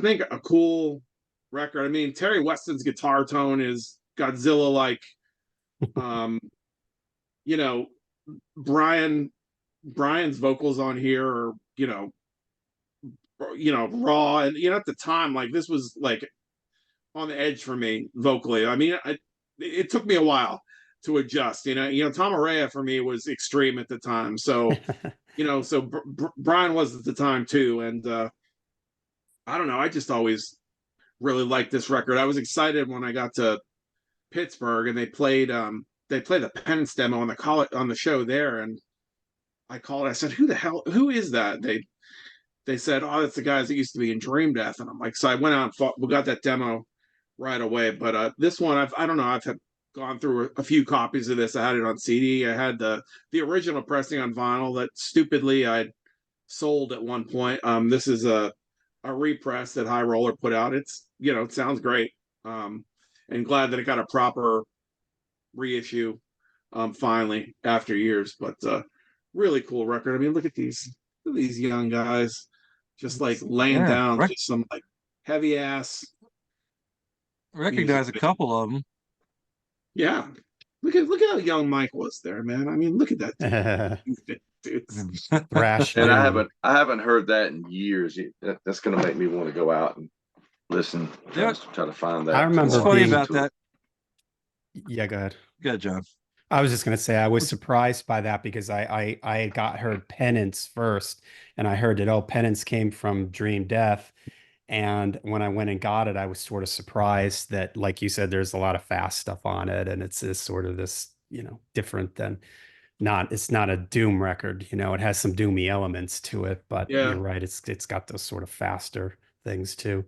think a cool record. I mean, Terry Weston's guitar tone is Godzilla like. you know, Brian's vocals on here are, raw, and at the time, like, this was like on the edge for me vocally. I mean, it took me a while to adjust. Tom Araya for me was extreme at the time. So, Brian was at the time too, and I don't know. I just always really liked this record. I was excited when I got to Pittsburgh and they played the Penance demo on the show there, and I called. I said, Who is that?" They said, "Oh, that's the guys that used to be in Dream Death," and I'm like, so I went out and we got that demo right away. But this one, I don't know, I've gone through a few copies of this. I had it on CD. I had the original pressing on vinyl that stupidly I sold at one point. This is a repress that High Roller put out. It sounds great. And glad that it got a proper reissue finally after years. But really cool record. I mean, look at these young guys just like laying down just some like heavy ass. Recognize a couple of them. Yeah. Look at how young Mike was there, man. I mean, look at that dude. Thrash. And I haven't heard that in years. That's going to make me want to go out and listen. Try to find that. I remember What's funny about that? Yeah, go ahead. Go ahead, John. I was just going to say I was surprised by that because I had heard Penance first, and I heard that Penance came from Dream Death, and when I went and got it, I was sort of surprised that, like you said, there's a lot of fast stuff on it, and it's sort of this different than it's not a doom record, it has some doomy elements to it, but Yeah. You're right, it's got those sort of faster things too.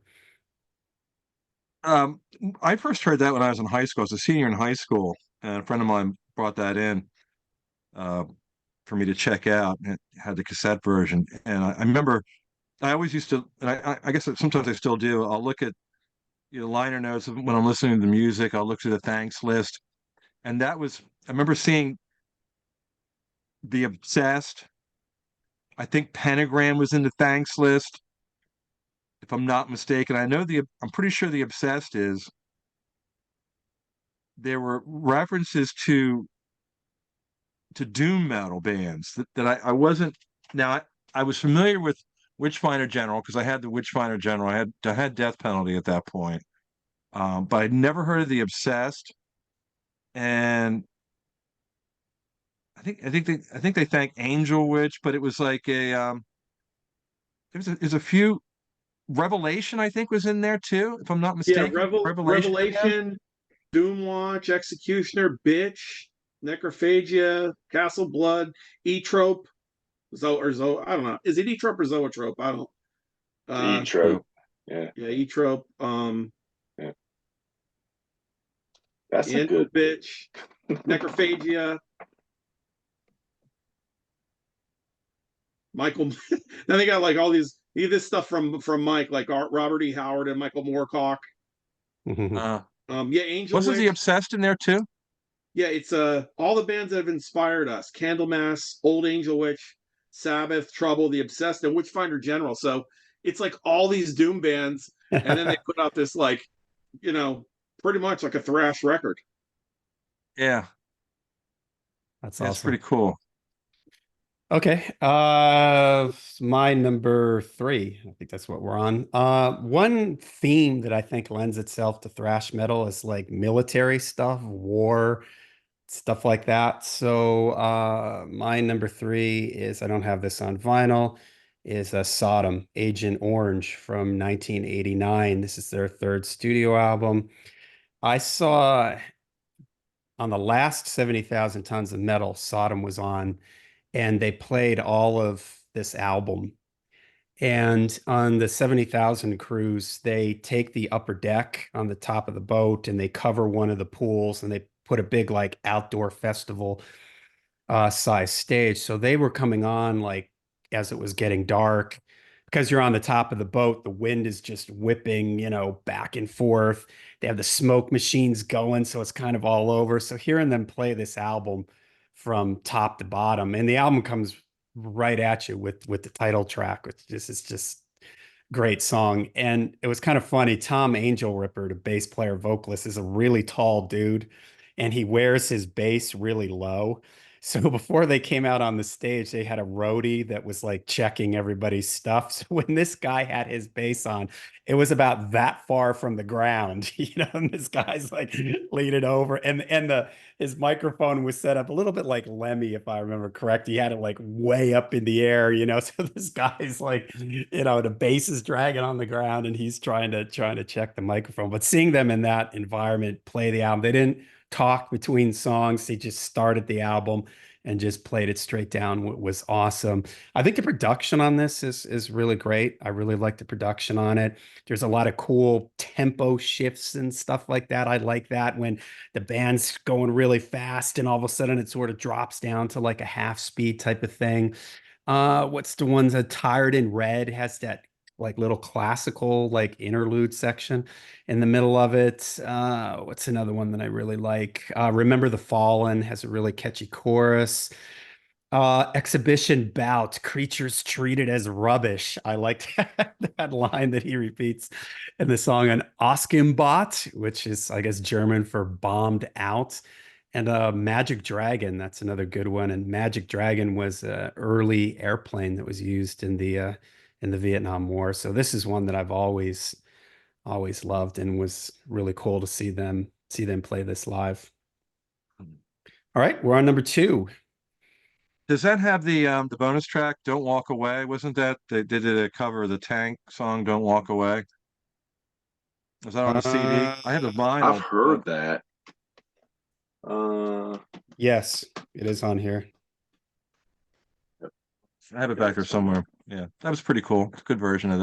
I first heard that when I was in high school. I was a senior in high school, and a friend of mine brought that in for me to check out. It had the cassette version, and I remember I always used to, and I guess sometimes I still do. I'll look at liner notes when I'm listening to the music. I'll look through the thanks list, and I remember seeing The Obsessed. I think Pentagram was in the thanks list, if I'm not mistaken. I'm pretty sure The Obsessed is. There were references to doom metal bands that I wasn't. Now I was familiar with Witchfinder General because I had the Witchfinder General. I had Death Penalty at that point, but I'd never heard of The Obsessed, and I think they thank Angel Witch, but it was like there's a few. Revelation, I think, was in there too, if I'm not mistaken. Yeah, Revelation, Doomwatch, Executioner, Bitch, Necrophagia, Castle Blood, Etrope, Zo. I don't know. Is it Etrope or Zoetrope? I don't. Etrope. Yeah. Yeah, Etrope. Yeah. That's a good Bitch. Necrophagia. Michael. Then they got like all this stuff from Mike, like Robert E. Howard and Michael Moorcock. Yeah, Angel. Wasn't The Obsessed in there too? Yeah, it's all the bands that have inspired us: Candlemass, Old Angel Witch, Sabbath, Trouble, The Obsessed, and Witchfinder General. So it's like all these doom bands, and then they put out this like, pretty much like a thrash record. Yeah, that's awesome. Pretty cool. Okay, my number 3. I think that's what we're on. One theme that I think lends itself to thrash metal is like military stuff, war, stuff like that. So my number 3 is, I don't have this on vinyl, is Sodom, Agent Orange from 1989. This is their 3rd studio album. I saw on the last 70,000 Tons of Metal, Sodom was on, and they played all of this album. And on the 70,000 cruise, they take the upper deck on the top of the boat and they cover one of the pools and they put a big like outdoor festival size stage. So they were coming on like as it was getting dark, because you're on the top of the boat, the wind is just whipping, back and forth. They have the smoke machines going, so it's kind of all over. So hearing them play this album from top to bottom, and the album comes right at you with the title track, which is just great song. And it was kind of funny. Tom Angel Ripper, the bass player vocalist, is a really tall dude, and he wears his bass really low. So before they came out on the stage, they had a roadie that was like checking everybody's stuff. So when this guy had his bass on, it was about that far from the ground, and this guy's like leaning over, and the his microphone was set up a little bit like Lemmy, if I remember correct. He had it like way up in the air. So this guy's like, the bass is dragging on the ground, and he's trying to check the microphone. But seeing them in that environment play the album, they didn't talk between songs. They just started the album and just played it straight down. Was awesome. I think the production on this is really great. I really like the production on it. There's a lot of cool tempo shifts and stuff like that. I like that when the band's going really fast and all of a sudden it sort of drops down to like a half speed type of thing. What's the ones that Tired in Red has that like little classical like interlude section in the middle of it. What's another one that I really like? Remember the Fallen has a really catchy chorus. Exhibition Bout, creatures treated as rubbish. I like that line that he repeats in the song on Oskenbot, which is, I guess, German for bombed out. And Magic Dragon, that's another good one. And Magic Dragon was an early airplane that was used in the Vietnam War. So this is one that I've always loved and was really cool to see them play this live. All right, we're on number two. Does that have the bonus track "Don't Walk Away"? Wasn't that they did a cover of the Tank song "Don't Walk Away"? Was that on the CD? I have the I've vinyl. heard that. Uh, Yes, it is on here. I have it back there somewhere. Yeah, that was pretty cool. It's a good version of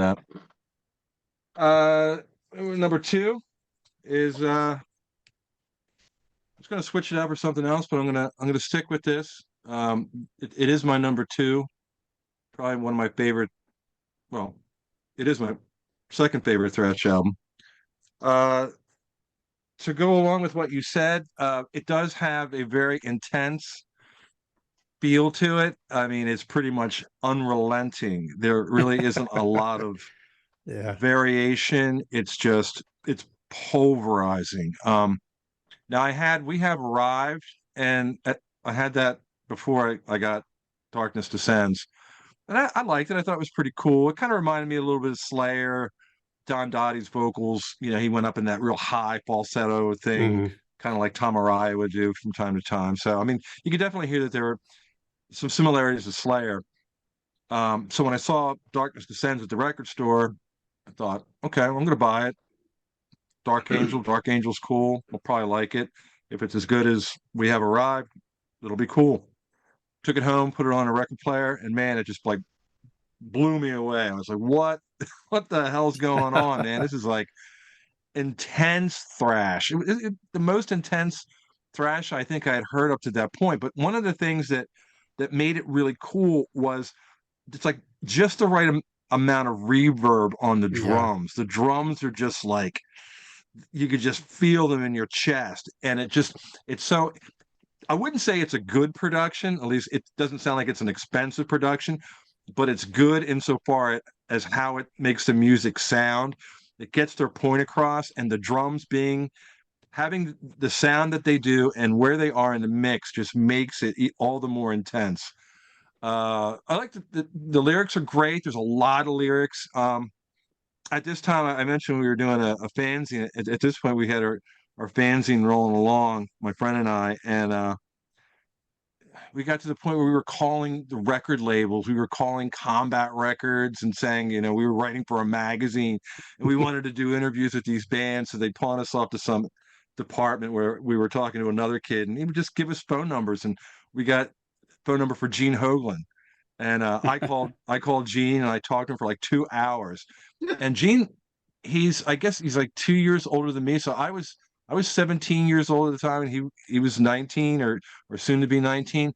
that. Number two is I'm just gonna switch it out for something else, but I'm gonna stick with this. It is my number two, probably one of my favorite. Well, it is my second favorite Thrash album. Uh, to go along with what you said, it does have a very intense feel to it. I mean, it's pretty much unrelenting. There really isn't a lot of Yeah. variation. It's pulverizing. Now we have arrived, and I had that before I got Darkness Descends, and I liked it. I thought it was pretty cool. It kind of reminded me a little bit of Slayer. Don Dottie's vocals, he went up in that real high falsetto thing, Mhm. kind of like Tom Araya would do from time to time. So, I mean, you could definitely hear that there were some similarities to Slayer. So when I saw Darkness Descends at the record store, I thought, okay, well, I'm going to buy it. Dark Angel's cool. We'll probably like it. If it's as good as We Have Arrived, it'll be cool. Took it home, put it on a record player, and man, it just like blew me away. I was like, what? What the hell's going on, man? This is like intense thrash. The most intense thrash I think I had heard up to that point. But one of the things that made it really cool was it's like just the right amount of reverb on the Yeah. drums. The drums are just like you could just feel them in your chest, and it's so. I wouldn't say it's a good production. At least it doesn't sound like it's an expensive production, but it's good insofar as how it makes the music sound. It gets their point across, and the drums having the sound that they do and where they are in the mix just makes it all the more intense. I like the lyrics are great. There's a lot of lyrics. At this time, I mentioned we were doing a fanzine. At this point, we had our fanzine rolling along, my friend and I, and we got to the point where we were calling the record labels. We were calling Combat Records and saying, we were writing for a magazine and we wanted to do interviews with these bands. So they'd pawn us off to some department where we were talking to another kid and he would just give us phone numbers. And we got phone number for Gene Hoglan. And I called Gene and I talked to him for like 2 hours. And Gene, I guess he's like 2 years older than me. So I was 17 years old at the time and he was 19 or soon to be 19,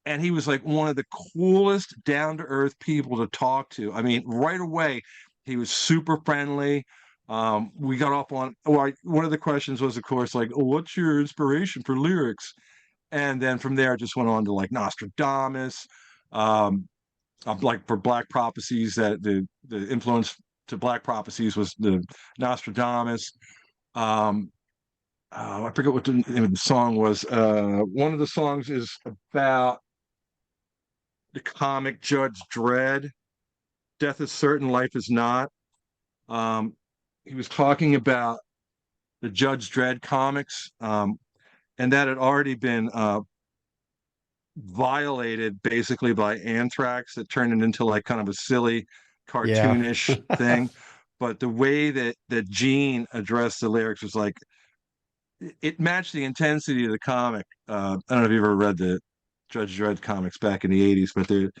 and he was like one of the coolest down to earth people to talk to. I mean, right away he was super friendly. We got off on one of the questions was of course like, oh, what's your inspiration for lyrics? And then from there it just went on to like Nostradamus, like for Black Prophecies, that the influence to Black Prophecies was the Nostradamus. um I forget what the name of the song was. One of the songs is about the comic Judge Dredd. Death is certain, life is not. Um, he was talking about the Judge Dredd comics, and that had already been violated basically by Anthrax, that turned it into like kind of a silly, Yeah. cartoonish thing. But the way that Gene addressed the lyrics was like it matched the intensity of the comic. I don't know if you ever read the Judge Dredd comics back in the '80s, but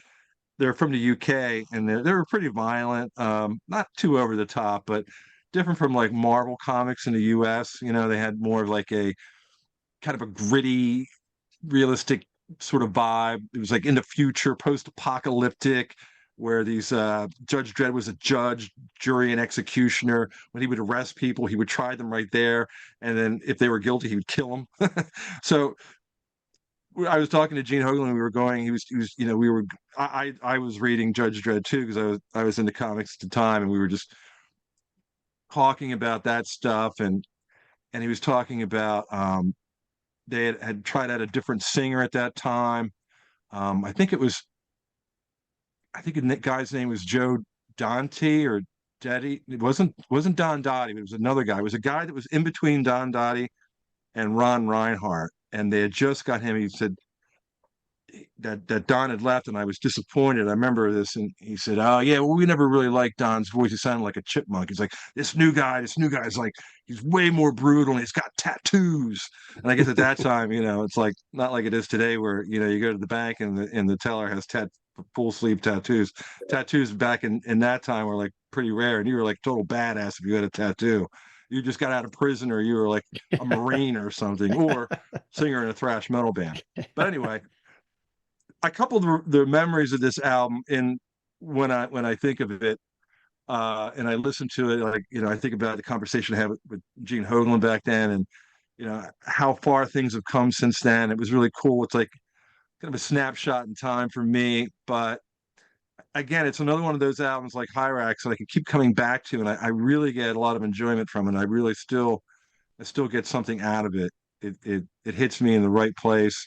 they're from the UK and they were pretty violent, not too over the top, but different from like Marvel comics in the US. You know, they had more of like a kind of a gritty, realistic sort of vibe. It was like in the future, post-apocalyptic, where these Judge Dredd was a judge, jury, and executioner. When he would arrest people, he would try them right there, and then if they were guilty, he would kill them. So I was talking to Gene Hoglan. We were going. He was. You know, we were. I was reading Judge Dredd too because I was into comics at the time, and we were just talking about that stuff. And he was talking about they had tried out a different singer at that time. I think it was. I think the guy's name was Joe Dante or Daddy. It wasn't Don Dottie. It was another guy. It was a guy that was in between Don Dottie and Ron Reinhardt, and they had just got him. He said that Don had left, and I was disappointed. I remember this, and he said, "Oh yeah, well we never really liked Don's voice. He sounded like a chipmunk." He's like, this new guy's like he's way more brutal, and he's got tattoos." And I guess at that time, you know, it's like not like it is today, where you know you go to the bank and the teller has full sleeve tattoos. Tattoos back in that time were like pretty rare, and you were like total badass if you had a tattoo. You just got out of prison, or you were like a Marine or something, or singer in a thrash metal band. But anyway, I coupled the memories of this album in when I think of it, and I listen to it. Like you know, I think about the conversation I had with Gene Hoglan back then, and you know how far things have come since then. It was really cool. It's like kind of a snapshot in time for me. But again, it's another one of those albums like Hyrax that I can keep coming back to, and I really get a lot of enjoyment from it. I still get something out of it. It hits me in the right place.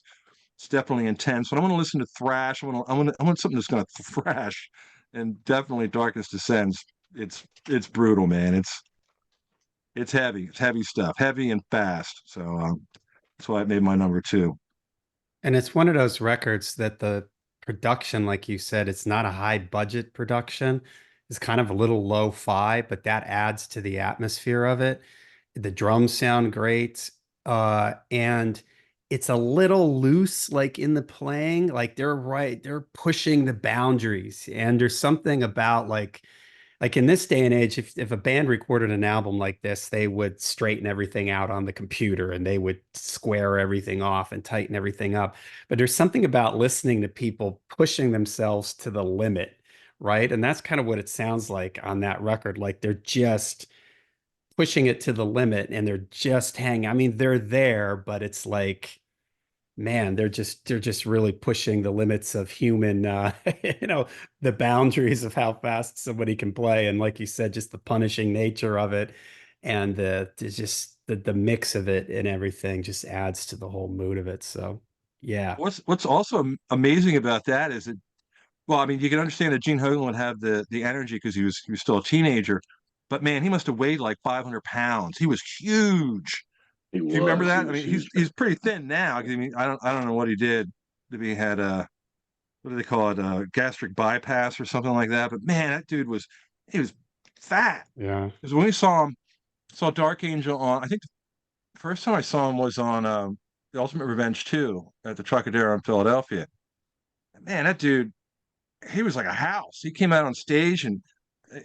It's definitely intense. When I want to listen to thrash, I want something that's going to thrash, and definitely Darkness Descends. It's brutal, man. It's heavy. It's heavy stuff, heavy and fast. So that's why it made my number two. And it's one of those records that the production, like you said, it's not a high budget production. It's kind of a little lo-fi, but that adds to the atmosphere of it. The drums sound great. And it's a little loose, like in the playing, like they're pushing the boundaries. And there's something about like in this day and age, if a band recorded an album like this, they would straighten everything out on the computer and they would square everything off and tighten everything up. But there's something about listening to people pushing themselves to the limit, right? And that's kind of what it sounds like on that record. Like they're just pushing it to the limit and they're just hanging. I mean, they're there, but it's like man, they're just really pushing the limits of human you know, the boundaries of how fast somebody can play. And like you said, just the punishing nature of it and the mix of it and everything just adds to the whole mood of it. So yeah. What's also amazing about that is that well, I mean, you can understand that Gene Hoglan would have the energy because he was still a teenager, but man, he must have weighed like 500 pounds. He was huge. He Do you remember was. He that? I was mean, he's huge. he's pretty thin now. I mean, I don't know what he did. Maybe he had what do they call it? Gastric bypass or something like that. But man, that dude he was fat. Yeah. Because when we saw Dark Angel on, I think the first time I saw him was on the Ultimate Revenge 2 at the Trocadero in Philadelphia. Man, that dude, he was like a house. He came out on stage and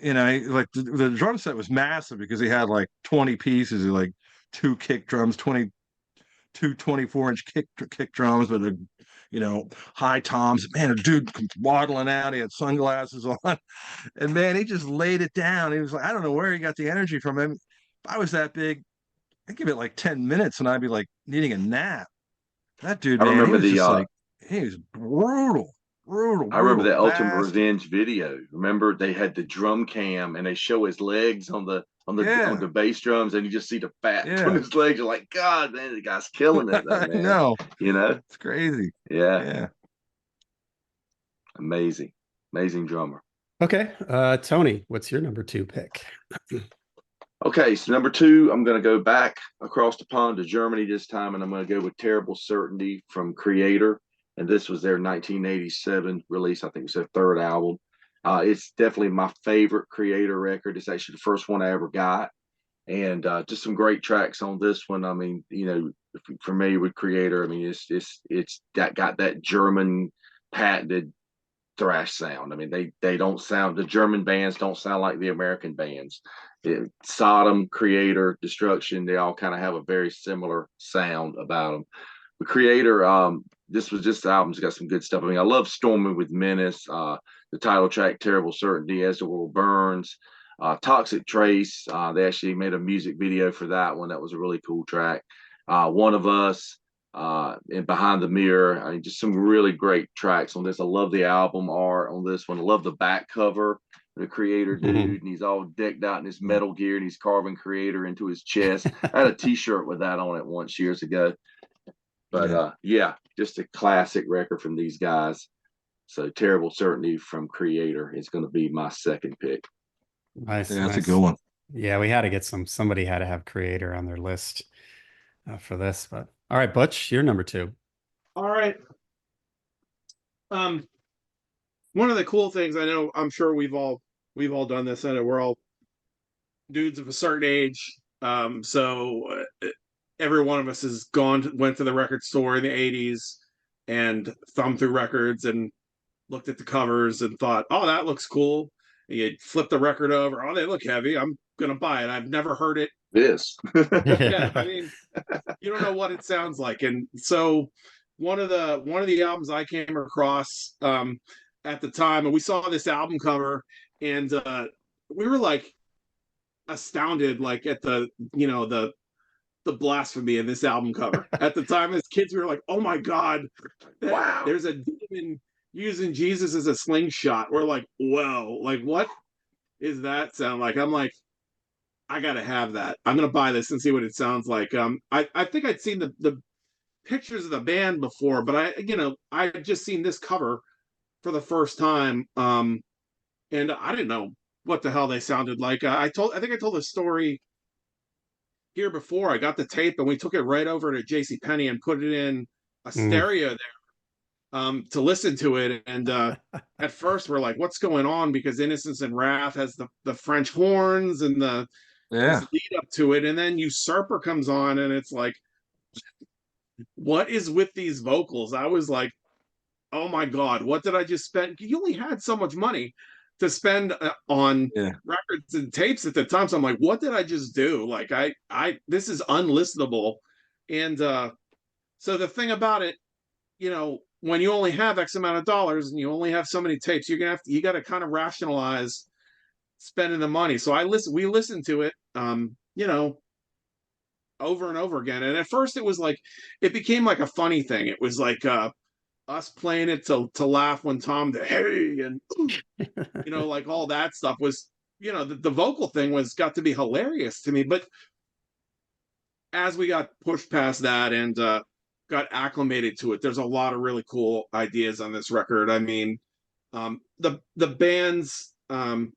you know, like the drum set was massive because he had like 20 pieces, like two kick drums, 24-inch kick drums with a you know high toms. Man, a dude comes waddling out. He had sunglasses on, and man, he just laid it down. He was like, I don't know where he got the energy from. Him. If I was that big, I'd give it like 10 minutes, and I'd be like needing a nap. That dude, I man, he remember was the just like he was brutal, brutal, I remember brutal, the Ultimate fast. Revenge video. Remember they had the drum cam and they show his legs on the on the bass drums, and you just see the fat on his legs. You're like, God, man, the guy's killing it, though, man. No, it's crazy. Yeah, amazing drummer. Okay, Tony, what's your number 2 pick? Okay, so number 2, I'm going to go back across the pond to Germany this time, and I'm going to go with Terrible Certainty from Creator. And this was their 1987 release. I think it was their 3rd album. It's definitely my favorite Creator record. It's actually the first one I ever got. And just some great tracks on this one. I mean, if you're familiar with Creator, I mean, it's got that German patented thrash sound. I mean, they don't sound, the German bands don't sound like the American bands. Sodom, Creator, Destruction, they all kind of have a very similar sound about them. The Creator, this album's got some good stuff. I mean, I love Storming with Menace, the title track, Terrible Certainty, As the World Burns, Toxic Trace. They actually made a music video for that one. That was a really cool track. One of Us, and Behind the Mirror. I mean, just some really great tracks on this. I love the album art on this one. I love the back cover. The Creator dude, and he's all decked out in his Metal Gear, and he's carving Creator into his chest. I had a T-shirt with that on it once years ago. But just a classic record from these guys. So Terrible Certainty from Creator is going to be my 2nd pick. Nice, that's a good one. Yeah, we had to get somebody had to have Creator on their list for this. But all right, Butch, you're number 2. All right. One of the cool things, I know, I'm sure we've all done this, and we're all dudes of a certain age. So every one of us has went to the record store in the 80s and thumbed through records and looked at the covers and thought, oh, that looks cool. And you flip the record over. Oh, they look heavy. I'm going to buy it. I've never heard it. Yeah, I mean, you don't know what it sounds like. And so one of the albums I came across at the time, and we saw this album cover, and we were like astounded, like at the blasphemy in this album cover. At the time as kids, we were like, oh my God, wow, there's a demon using Jesus as a slingshot. We're like, whoa, like what is that sound like? I'm like, I gotta have that. I'm gonna buy this and see what it sounds like. I think I'd seen the pictures of the band before, but I had just seen this cover for the first time, and I didn't know what the hell they sounded like. I think I told a story here before. I got the tape and we took it right over to JCPenney and put it in a stereo there to listen to it. And at first we're like, what's going on? Because Innocence and Wrath has the French horns and the lead up to it. And then Usurper comes on and it's like, what is with these vocals? I was like, oh my God, what did I just spend? You only had so much money to spend on records and tapes at the time. So I'm like, what did I just do? Like, this is unlistenable. And so the thing about it, when you only have X amount of dollars and you only have so many tapes, you got to kind of rationalize spending the money. So we listened to it, over and over again. And at first it was like, it became like a funny thing. It was like, us playing it to laugh when Tom did, hey, and like all that stuff was, the vocal thing got to be hilarious to me. But as we got pushed past that and got acclimated to it, there's a lot of really cool ideas on this record. I mean, the band's Tom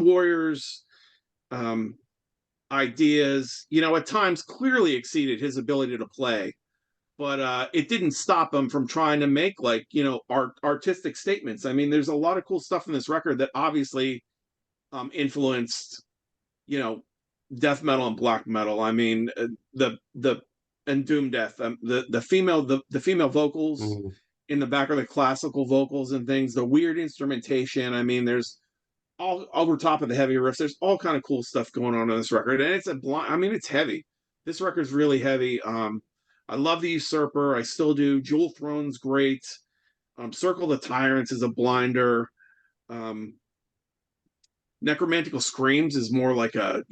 Warrior's ideas, at times clearly exceeded his ability to play. But it didn't stop him from trying to make artistic statements. I mean, there's a lot of cool stuff in this record that obviously influenced, death metal and black metal. I mean, and doom death. The female vocals in the back of the classical vocals and things. The weird instrumentation. I mean, there's all over top of the heavy riffs. There's all kind of cool stuff going on this record, and it's heavy. This record's really heavy. I love the Usurper. I still do. Jewel Throne's great. Circle the Tyrants is a blinder. Necromantical Screams is more like a,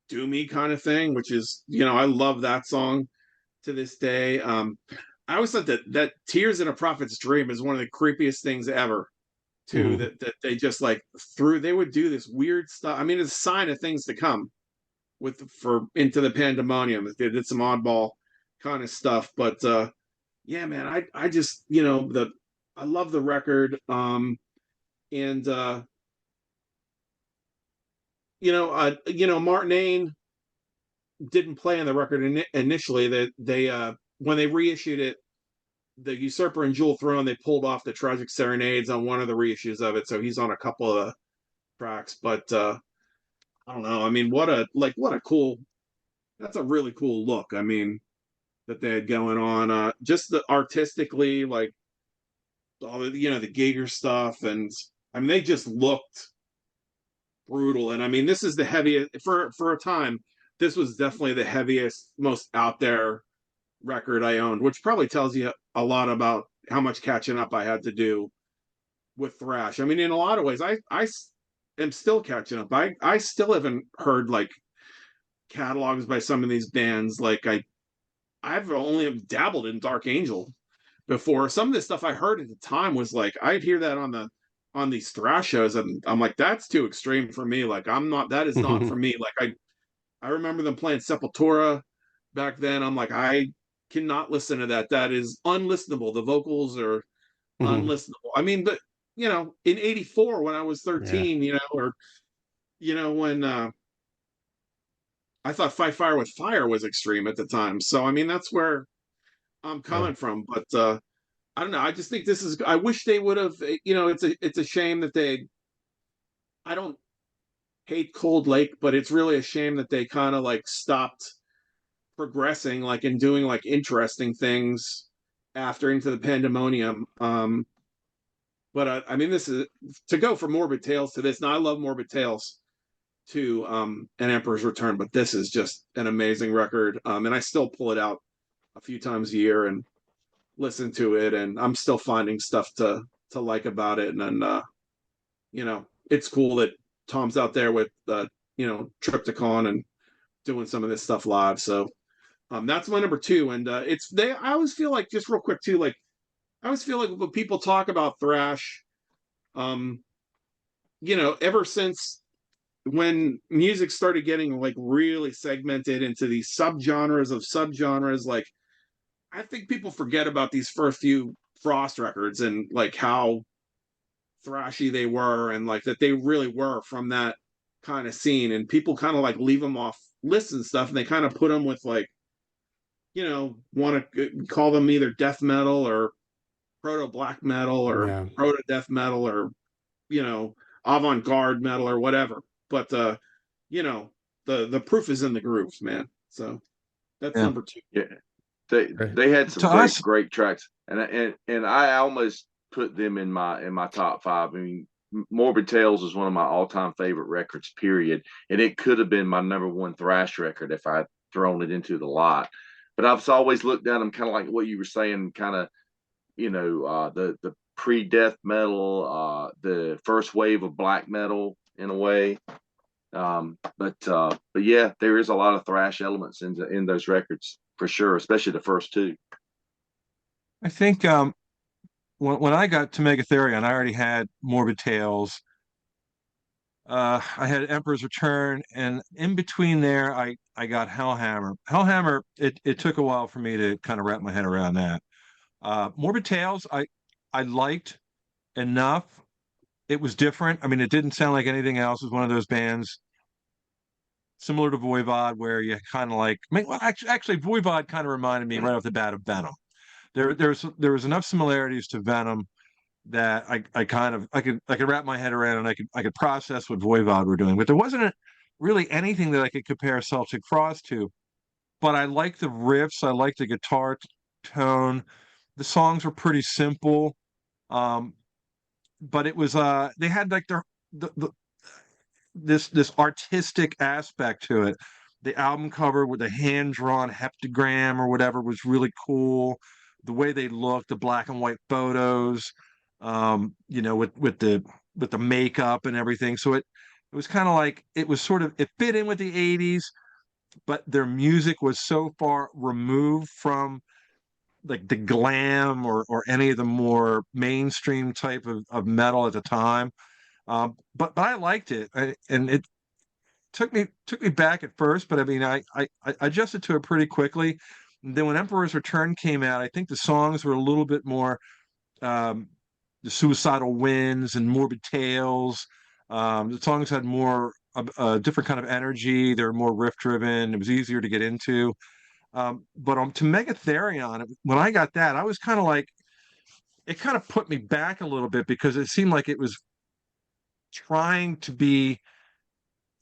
doomy kind of thing, which is, I love that song to this day. I always thought that Tears in a Prophet's Dream is one of the creepiest things ever. too, Mhm. that they just like threw. They would do this weird stuff. I mean, it's a sign of things to come with for Into the Pandemonium. They did some oddball kind of stuff, but yeah, man, I just I love the record. And Martin didn't play on the record initially. That they when they reissued it, the Usurper and Jewel Throne, they pulled off the Tragic Serenades on one of the reissues of it, so he's on a couple of the tracks. But I don't know. I mean, what a cool. That's a really cool look. I mean, that they had going on. Just the artistically, like all the Gator stuff, and I mean, they just looked brutal. And I mean, this is the heaviest for a time. This was definitely the heaviest, most out there record I owned, which probably tells you a lot about how much catching up I had to do with thrash. I mean, in a lot of ways, I am still catching up. I still haven't heard like catalogs by some of these bands. Like I've only dabbled in Dark Angel before. Some of the stuff I heard at the time was like I'd hear that on these thrash shows, and I'm like, that's too extreme for me. Like I'm not. That is not for me. Like I remember them playing Sepultura back then. I'm like, I cannot listen to that. That is unlistenable. The vocals are unlistenable. I mean, but in '84 when I was Yeah. 13, or when I thought Fight Fire with Fire was extreme at the time. So I mean, that's where I'm Yeah. coming from. But I don't know. I just think this is. I wish they would have. It's a shame that they. I don't hate Cold Lake, but it's really a shame that they kind of like stopped progressing, like and doing like interesting things after Into the Pandemonium. But I mean, this is to go from Morbid Tales to this. Now I love Morbid Tales to An Emperor's Return, but this is just an amazing record. And I still pull it out a few times a year and listen to it, and I'm still finding stuff to like about it. And then it's cool that Tom's out there with Triptychon and doing some of this stuff live. So that's my number two. And it's they. I always feel like, just real quick too, like I always feel like when people talk about thrash, um, ever since when music started getting like really segmented into these subgenres of subgenres, like I think people forget about these first few Frost records and like how thrashy they were, and like that they really were from that kind of scene. And people kind of like leave them off lists and stuff, and they kind of put them with like want to call them either death metal or proto black metal or Yeah. proto death metal or you know avant-garde metal or whatever. But you know the proof is in the grooves, man. So that's Yeah. number two. Yeah, they had some To great us, great tracks, and I almost put them in my top five. I mean, Morbid Tales is one of my all time favorite records. Period, and it could have been my number one thrash record if I'd thrown it into the lot. But I've always looked at them kind of like what you were saying, kind of the pre death metal, the first wave of black metal in a way. But yeah, there is a lot of thrash elements in those records for sure, especially the first two. I think when I got to Megatherion, I already had Morbid Tales. I had Emperor's Return, and in between there, I got Hellhammer. Hellhammer, it took a while for me to kind of wrap my head around that. Morbid Tales, I liked enough. It was different. I mean, it didn't sound like anything else. It was one of those bands similar to Voivod, where you kind of like. I mean, well, actually, Voivod kind of reminded me right off the bat of Venom. There was enough similarities to Venom that I could wrap my head around, and I could process what Voivod were doing, but there wasn't really anything that I could compare Celtic Frost to. But I like the riffs, I like the guitar tone. The songs were pretty simple, um, but it was they had like the this artistic aspect to it. The album cover with the hand drawn heptagram or whatever was really cool. The way they looked, the black and white photos, with the makeup and everything. So it was kind of like it was sort of it fit in with the '80s, but their music was so far removed from like the glam or any of the more mainstream type metal at the time. But I liked it, and it took me back at first, but I mean, I adjusted to it pretty quickly. And then when Emperor's Return came out, I think the songs were a little bit more um, the Suicidal Winds and Morbid Tales. The songs had more a different kind of energy. They were more riff driven. It was easier to get into. But to Megatherion, when I got that, I was kind of like, it kind of put me back a little bit because it seemed like it was trying to be,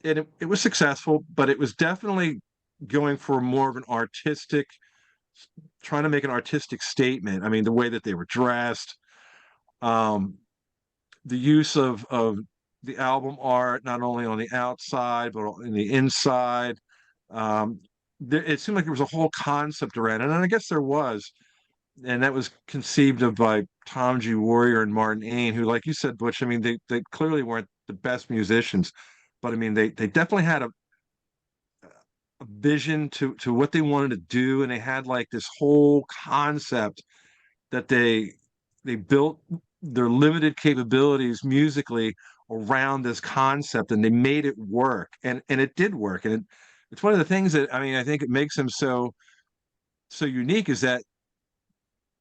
it was successful, but it was definitely going for more of an artistic, trying to make an artistic statement. I mean, the way that they were dressed, um, the use of the album art, not only on the outside, but in the inside. Um, it seemed like there was a whole concept around it. And I guess there was. And that was conceived of by Tom G. Warrior and Martin Ain, who, like you said, Butch, I mean, they clearly weren't the best musicians, but I mean, they definitely had a vision to what they wanted to do, and they had like this whole concept that they built their limited capabilities musically around this concept, and they made it work, and it did work, and it's one of the things that I mean, I think it makes them so unique is that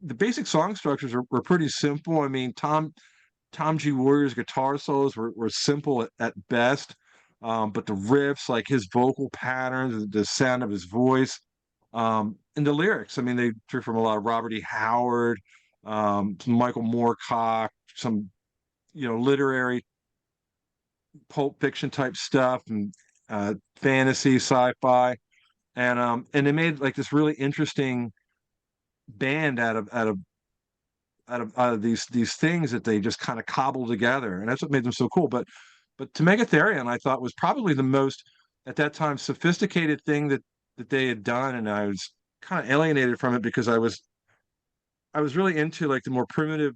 the basic song structures were pretty simple. I mean, Tom G. Warrior's guitar solos were simple at best, but the riffs, like his vocal patterns, the sound of his voice, and the lyrics. I mean, they drew from a lot of Robert E. Howard, some Michael Moorcock, some literary pulp fiction type stuff, and fantasy, sci-fi, and they made like this really interesting band out of these things that they just kind of cobbled together, and that's what made them so cool. But to Megatherion, I thought was probably the most at that time sophisticated thing that they had done, and I was kind of alienated from it because I was really into like the more primitive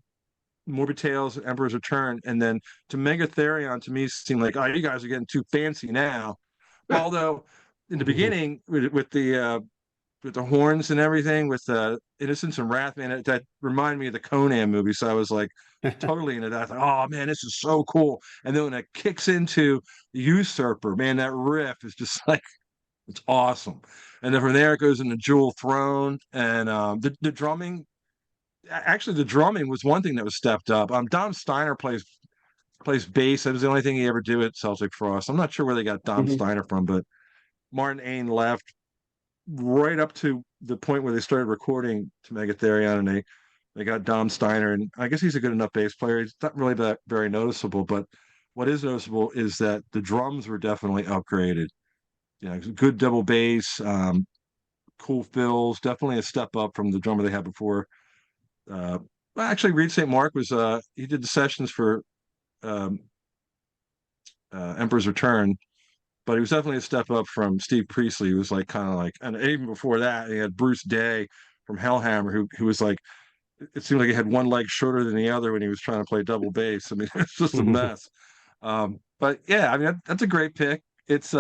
Morbid Tales, Emperor's Return, and then to Megatherion to me seemed like, oh, you guys are getting too fancy now. Although in the beginning with the horns and everything, with Innocence and Wrath, man, that reminded me of the Conan movie. So I was like totally into that. I thought, oh man, this is so cool. And then when it kicks into the Usurper, man, that riff is just like it's awesome. And then from there it goes into Jewel Throne, and the drumming. Actually, the drumming was one thing that was stepped up. Dom Steiner plays bass. That was the only thing he ever did at Celtic Frost. I'm not sure where they got Dom Steiner from, but Martin Ain left right up to the point where they started recording to Megatherion, and they got Dom Steiner, and I guess he's a good enough bass player. He's not really that very noticeable, but what is noticeable is that the drums were definitely upgraded. Good double bass, cool fills, definitely a step up from the drummer they had before. Well, actually, Reed St. Mark was he did the sessions for um, Emperor's Return, but he was definitely a step up from Steve Priestley, who was like kind of like, and even before that, he had Bruce Day from Hellhammer, who was like, it seemed like he had one leg shorter than the other when he was trying to play double bass. I mean, it's just a mess. But yeah, I mean, that's a great pick. It's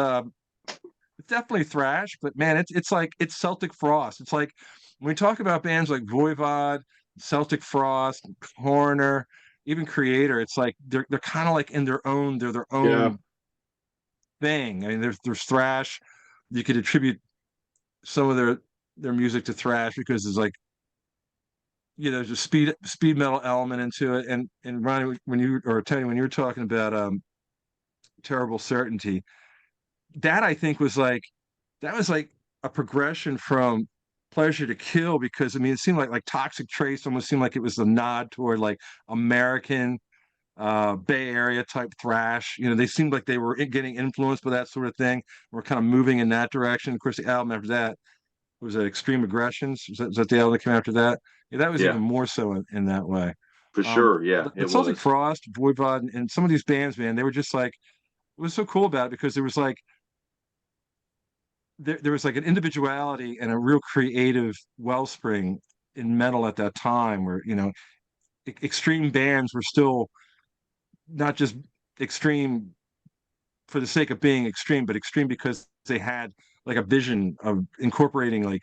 definitely thrash, but man, it's like it's Celtic Frost. It's like when we talk about bands like Voivod, Celtic Frost, Coroner, even Creator, it's like they're kind of like in their own, they're their Yeah. own thing. I mean, there's thrash. You could attribute some of their music to thrash because it's like there's a speed metal element into it. And Ronnie, when you or Tony, when you were talking about Terrible Certainty, that I think was like a progression from Pleasure to Kill, because I mean it seemed like Toxic Trace almost seemed like it was a nod toward like American Bay Area type thrash. They seemed like they were getting influenced by that sort of thing. We're kind of moving in that direction. Of course, the album after that was Extreme Aggressions. Was that the album that came after that? Yeah, that was Yeah, even more so in that way. for sure. Yeah, But it Celtic was. Frost, Voivod, and some of these bands, man, they were just like it was so cool about it because there was like there was like an individuality and a real creative wellspring in metal at that time where extreme bands were still not just extreme for the sake of being extreme, but extreme because they had like a vision of incorporating like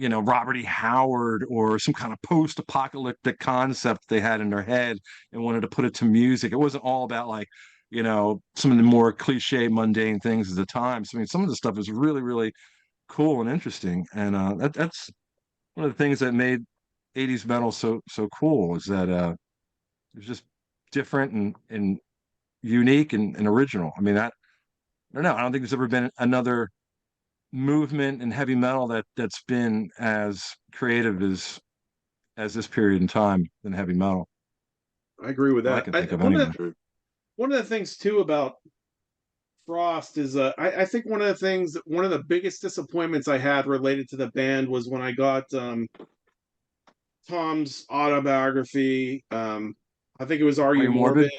Robert E. Howard or some kind of post-apocalyptic concept they had in their head and wanted to put it to music. It wasn't all about like, some of the more cliche, mundane things at the time. So, I mean, some of the stuff is really, really cool and interesting. And that's one of the things that made 80s metal so cool is that it was just different and unique and original. I mean, I don't know. I don't think there's ever been another movement in heavy metal that's been as creative as this period in time in heavy metal. I agree with I that. can think of anyway. One of the things too about Frost is I think one of the biggest disappointments I had related to the band was when I got Tom's autobiography. I think it was Are You Morbid?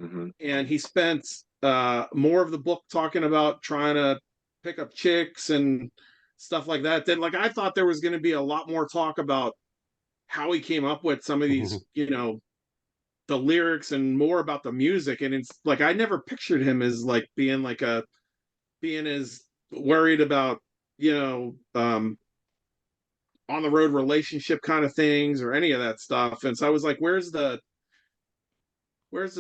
Mm-hmm. And he spent more of the book talking about trying to pick up chicks and stuff like that. Then, like, I thought there was going to be a lot more talk about how he came up with some of these, the lyrics and more about the music. And it's like I never pictured him as like being as worried about, on the road relationship kind of things or any of that stuff. And so I was like, where's the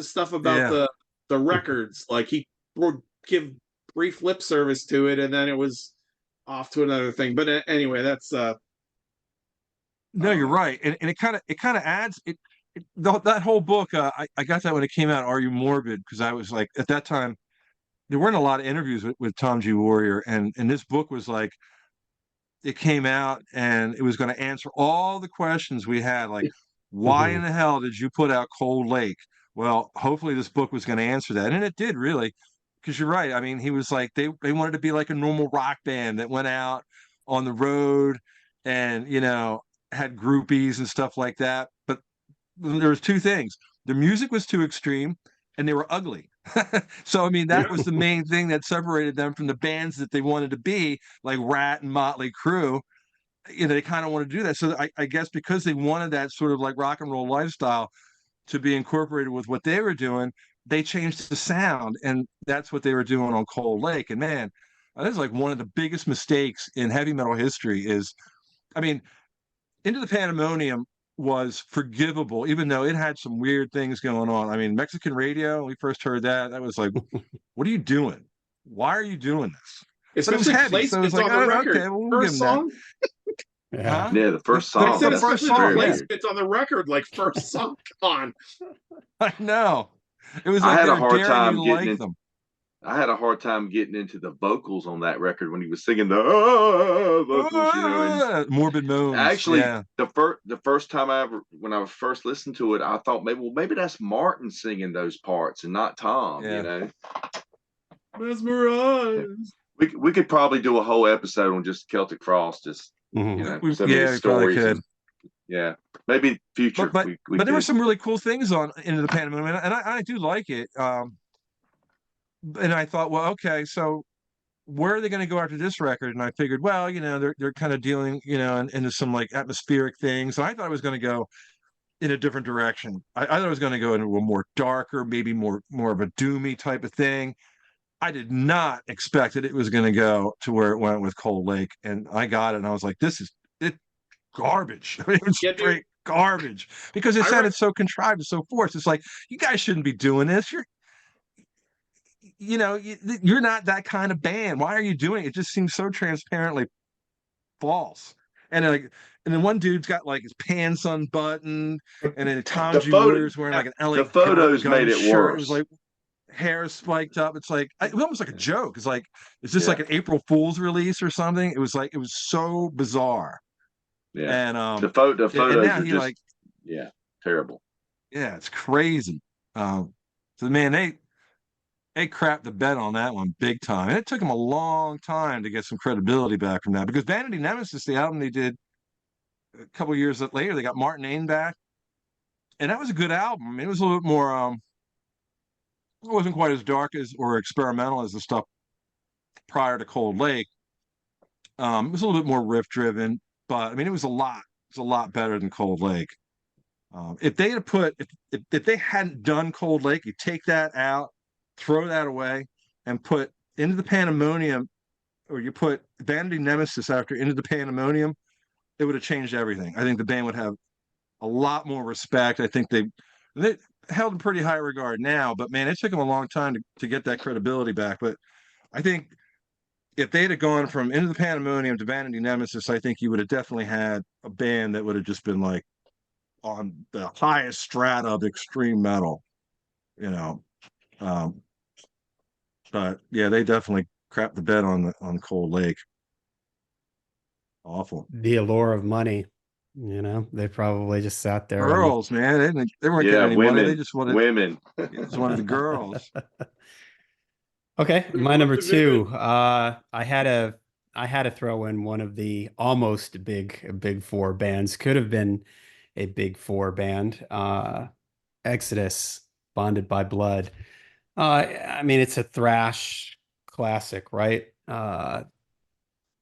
stuff about Yeah. the records? Like he would give brief lip service to it, and then it was off to another thing. But anyway, that's No, you're right, and it kind of adds that whole book. I got that when it came out. Are You Morbid? Because I was like at that time there weren't a lot of interviews with Tom G. Warrior, and this book was like it came out and it was going to answer all the questions we had, like why in the hell did you put out Cold Lake? Well, hopefully this book was going to answer that, and it did really, because you're right. I mean, he was like they wanted to be like a normal rock band that went out on the road and had groupies and stuff like that. But there was two things: the music was too extreme, and they were ugly. So I mean, that was the main thing that separated them from the bands that they wanted to be, like Rat and Motley Crue. They kind of want to do that. So I guess because they wanted that sort of like rock and roll lifestyle to be incorporated with what they were doing, they changed the sound, and that's what they were doing on Cold Lake. And man, that is like one of the biggest mistakes in heavy metal history. I mean, Into the Pandemonium was forgivable, even though it had some weird things going on. I mean, Mexican Radio, when we first heard that was like, what are you doing? Why are you doing this? But it was heavy, so it was like, on the record. Okay, well, we'll give First them song. that. Yeah, Huh? the first song. The first song, placement on the record, like first song on. I know. It was I like had they a were hard daring time you to getting like in, them. I had a hard time getting into the vocals on that record when he was singing the vocals, and Morbid Moans. actually Yeah. the first time when I first listened to it, I thought maybe that's Martin singing those parts and not Tom, Yeah. Mesmerized. We could probably do a whole episode on just Celtic Frost, just some of his stories. Probably could. Maybe future. But there were some really cool things on Into the Pandemonium, and I do like it. And I thought, well, okay, so where are they going to go after this record? And I figured, well, they're kind of dealing, into some like atmospheric things. So I thought it was going to go in a different direction. I thought it was going to go into a more darker, maybe more of a doomy type of thing. I did not expect it was going to go to where it went with Cold Lake, and I got it, and I was like, this is it garbage. I mean, it was straight garbage because it sounded so contrived and so forced. It's like, you guys shouldn't be doing this. You're not that kind of band. Why are you doing it? It just seems so transparently false. And then one dude's got like his pants unbuttoned, and then Tom G. Warrior's wearing like an LA. The photos made it shirt. worse. It was like hair spiked up. It's like it was almost like a joke. It's like, is this Yeah. like an April Fool's release or something? It was so bizarre. Yeah. And the photos now are just terrible. Yeah, it's crazy. So man, they crapped the bed on that one big time. And it took them a long time to get some credibility back from that, because Vanity Nemesis, the album they did a couple of years later, they got Martin Ain back, and that was a good album. I mean, it was a little bit more it wasn't quite as dark as or experimental as the stuff prior to Cold Lake. It was a little bit more riff driven, but I mean, it was a lot better than Cold Lake. If they had if they hadn't done Cold Lake, you take that out, throw that away, and put Into the Pandemonium, or you put Vanity Nemesis after Into the Pandemonium, it would have changed everything. I think the band would have a lot more respect. I think they held in pretty high regard now, but man, it took them a long time to get that credibility back. But I think if they'd have gone from Into the Pandemonium to Vanity Nemesis, I think you would have definitely had a band that would have just been like on the highest strata of extreme metal, you know. Um, but yeah, they definitely crapped the bed on Cold Lake. Awful. The allure of money, they probably just sat there and Girls, man, they weren't getting Yeah, any money. women, women. They just wanted the girls. okay, We my want number the two. women. I had to throw in one of the almost big four bands. Could have been a big four band. Exodus, Bonded by Blood. I mean, it's a thrash classic, right?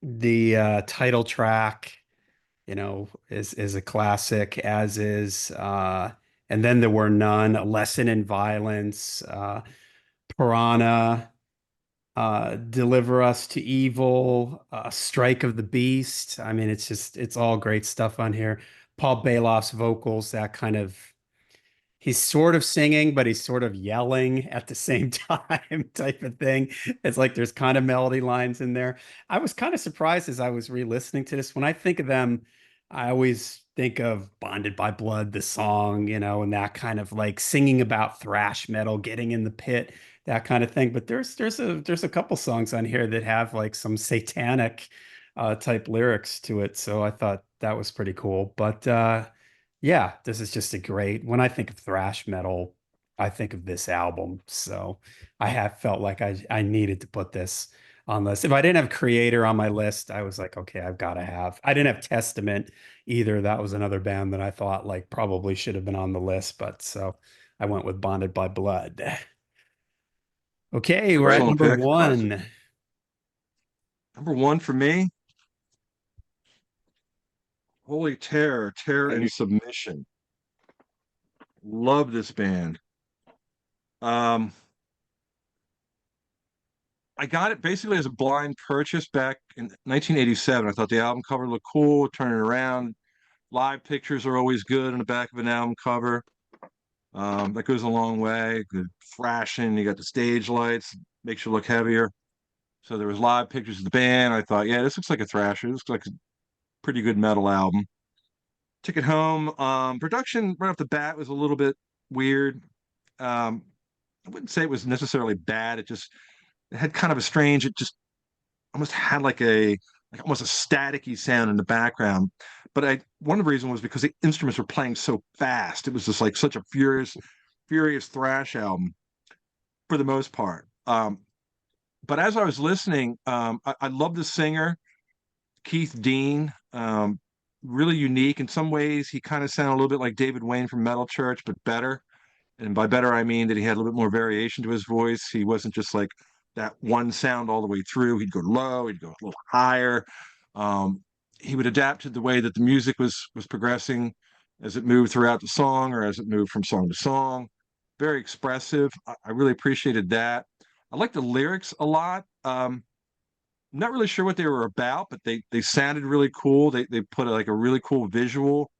The title track, is a classic, as is And Then There Were None, A Lesson in Violence, Piranha, Deliver Us to Evil, Strike of the Beast. I mean, it's all great stuff on here. Paul Baloff's vocals, that kind of he's sort of singing, but he's sort of yelling at the same time type of thing. It's like there's kind of melody lines in there. I was kind of surprised as I was re-listening to this. When I think of them, I always think of Bonded by Blood, the song, and that kind of like singing about thrash metal, getting in the pit, that kind of thing. But there's a couple songs on here that have like some satanic type lyrics to it. So I thought that was pretty cool. But yeah, this is just a great. When I think of thrash metal, I think of this album. So I have felt like I needed to put this on this. If I didn't have Creator on my list, I was like, okay, I've got to have. I didn't have Testament either. That was another band that I thought like probably should have been on the list, but so I went with Bonded by Blood. Okay, we're at Excellent number pick. Classic. one. Number one for me, Holy Terror, Terror I and knew Submission. Love this band. Um, I got it basically as a blind purchase back in 1987. I thought the album cover looked cool, turn it around. Live pictures are always good on the back of an album cover. That goes a long way. Good thrashing, you got the stage lights, makes you look heavier. So there was live pictures of the band. I thought, yeah, this looks like a thrasher. This looks like a pretty good metal album. Took it home. Production right off the bat was a little bit weird. I wouldn't say it was necessarily bad. It had kind of a strange. It just almost had like almost a staticky sound in the background. But one of the reasons was because the instruments were playing so fast. It was just like such a furious thrash album for the most part. But as I was listening, I love the singer Keith Dean. Really unique in some ways. He kind of sounded a little bit like David Wayne from Metal Church, but better. And by better, I mean that he had a little bit more variation to his voice. He wasn't just like that one sound all the way through. He'd go low, he'd go a little higher. Um, he would adapt to the way that the music was progressing as it moved throughout the song or as it moved from song to song. Very expressive. I really appreciated that. I like the lyrics a lot. I'm not really sure what they were about, but they sounded really cool. They put like a really cool visual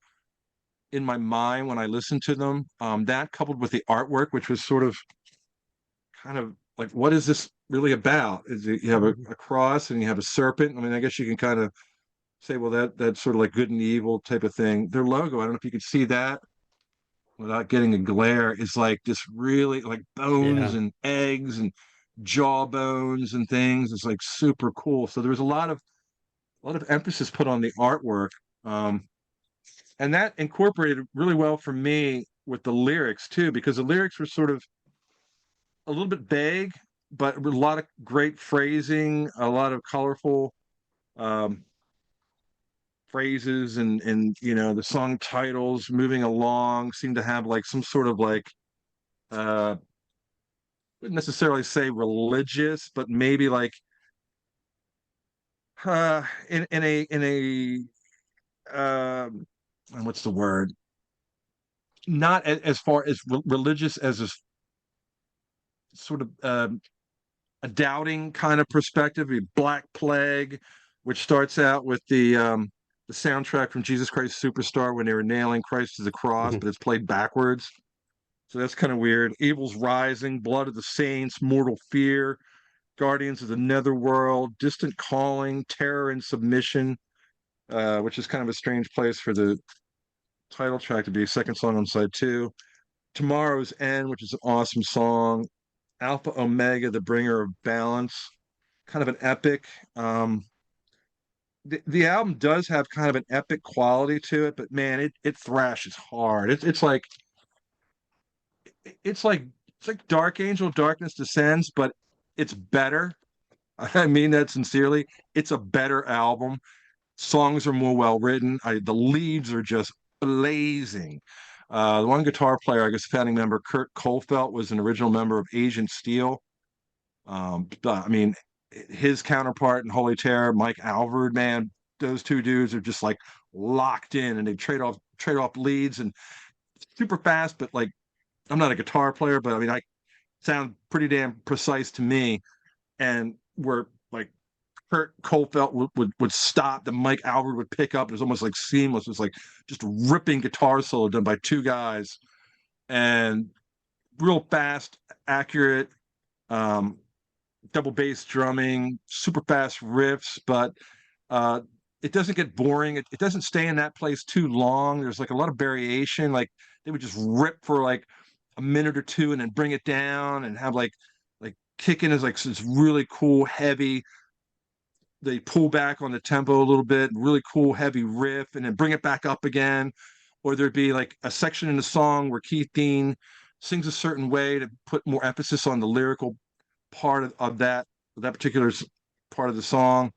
in my mind when I listened to them. That coupled with the artwork, which was sort of kind of like, what is this really about? You have a cross and you have a serpent. I mean, I guess you can kind of say, well, that's sort of like good and evil type of thing. Their logo, I don't know if you could see that without getting a glare, is like just really like bones Yeah. and eggs and jawbones and things. It's like super cool. So there was a lot of emphasis put on the artwork. Um, and that incorporated really well for me with the lyrics too, because the lyrics were sort of a little bit vague, but a lot of great phrasing, a lot of colorful um, phrases, and the song titles moving along seem to have like some sort of like wouldn't necessarily say religious, but maybe like in a what's the word? Not as far as religious as a sort of a doubting kind of perspective. A Black Plague, which starts out with the the soundtrack from Jesus Christ Superstar when they were nailing Christ to the cross, Mhm. but it's played backwards. So that's kind of weird. Evil's Rising, Blood of the Saints, Mortal Fear, Guardians of the Netherworld, Distant Calling, Terror and Submission, which is kind of a strange place for the title track to be a second song on side two. Tomorrow's End, which is an awesome song. Alpha Omega, The Bringer of Balance, kind of an epic. The album does have kind of an epic quality to it, but man, it thrashes hard. It's like it's like Dark Angel, Darkness Descends, but it's better. I mean that sincerely. It's a better album. Songs are more well written. The leads are just blazing. The one guitar player, I guess, founding member Kurt Kohlfeldt was an original member of Agent Steel. I mean, his counterpart in Holy Terror, Mike Alvord, man, those two dudes are just like locked in, and they trade off leads and super fast. But like, I'm not a guitar player, but I mean, I sound pretty damn precise to me. And where like Kurt Kohlfeldt would stop, the Mike Alvord would pick up. It was almost like seamless. It was like just ripping guitar solo done by two guys, and real fast, accurate. Um, Double bass drumming, super fast riffs, but uh, it doesn't get boring. It doesn't stay in that place too long. There's like a lot of variation. Like they would just rip for like a minute or two and then bring it down and have like kicking is like this really cool, heavy. They pull back on the tempo a little bit, really cool, heavy riff, and then bring it back up again. Or there'd be like a section in the song where Keith Dean sings a certain way to put more emphasis on the lyrical part of that particular part of the song.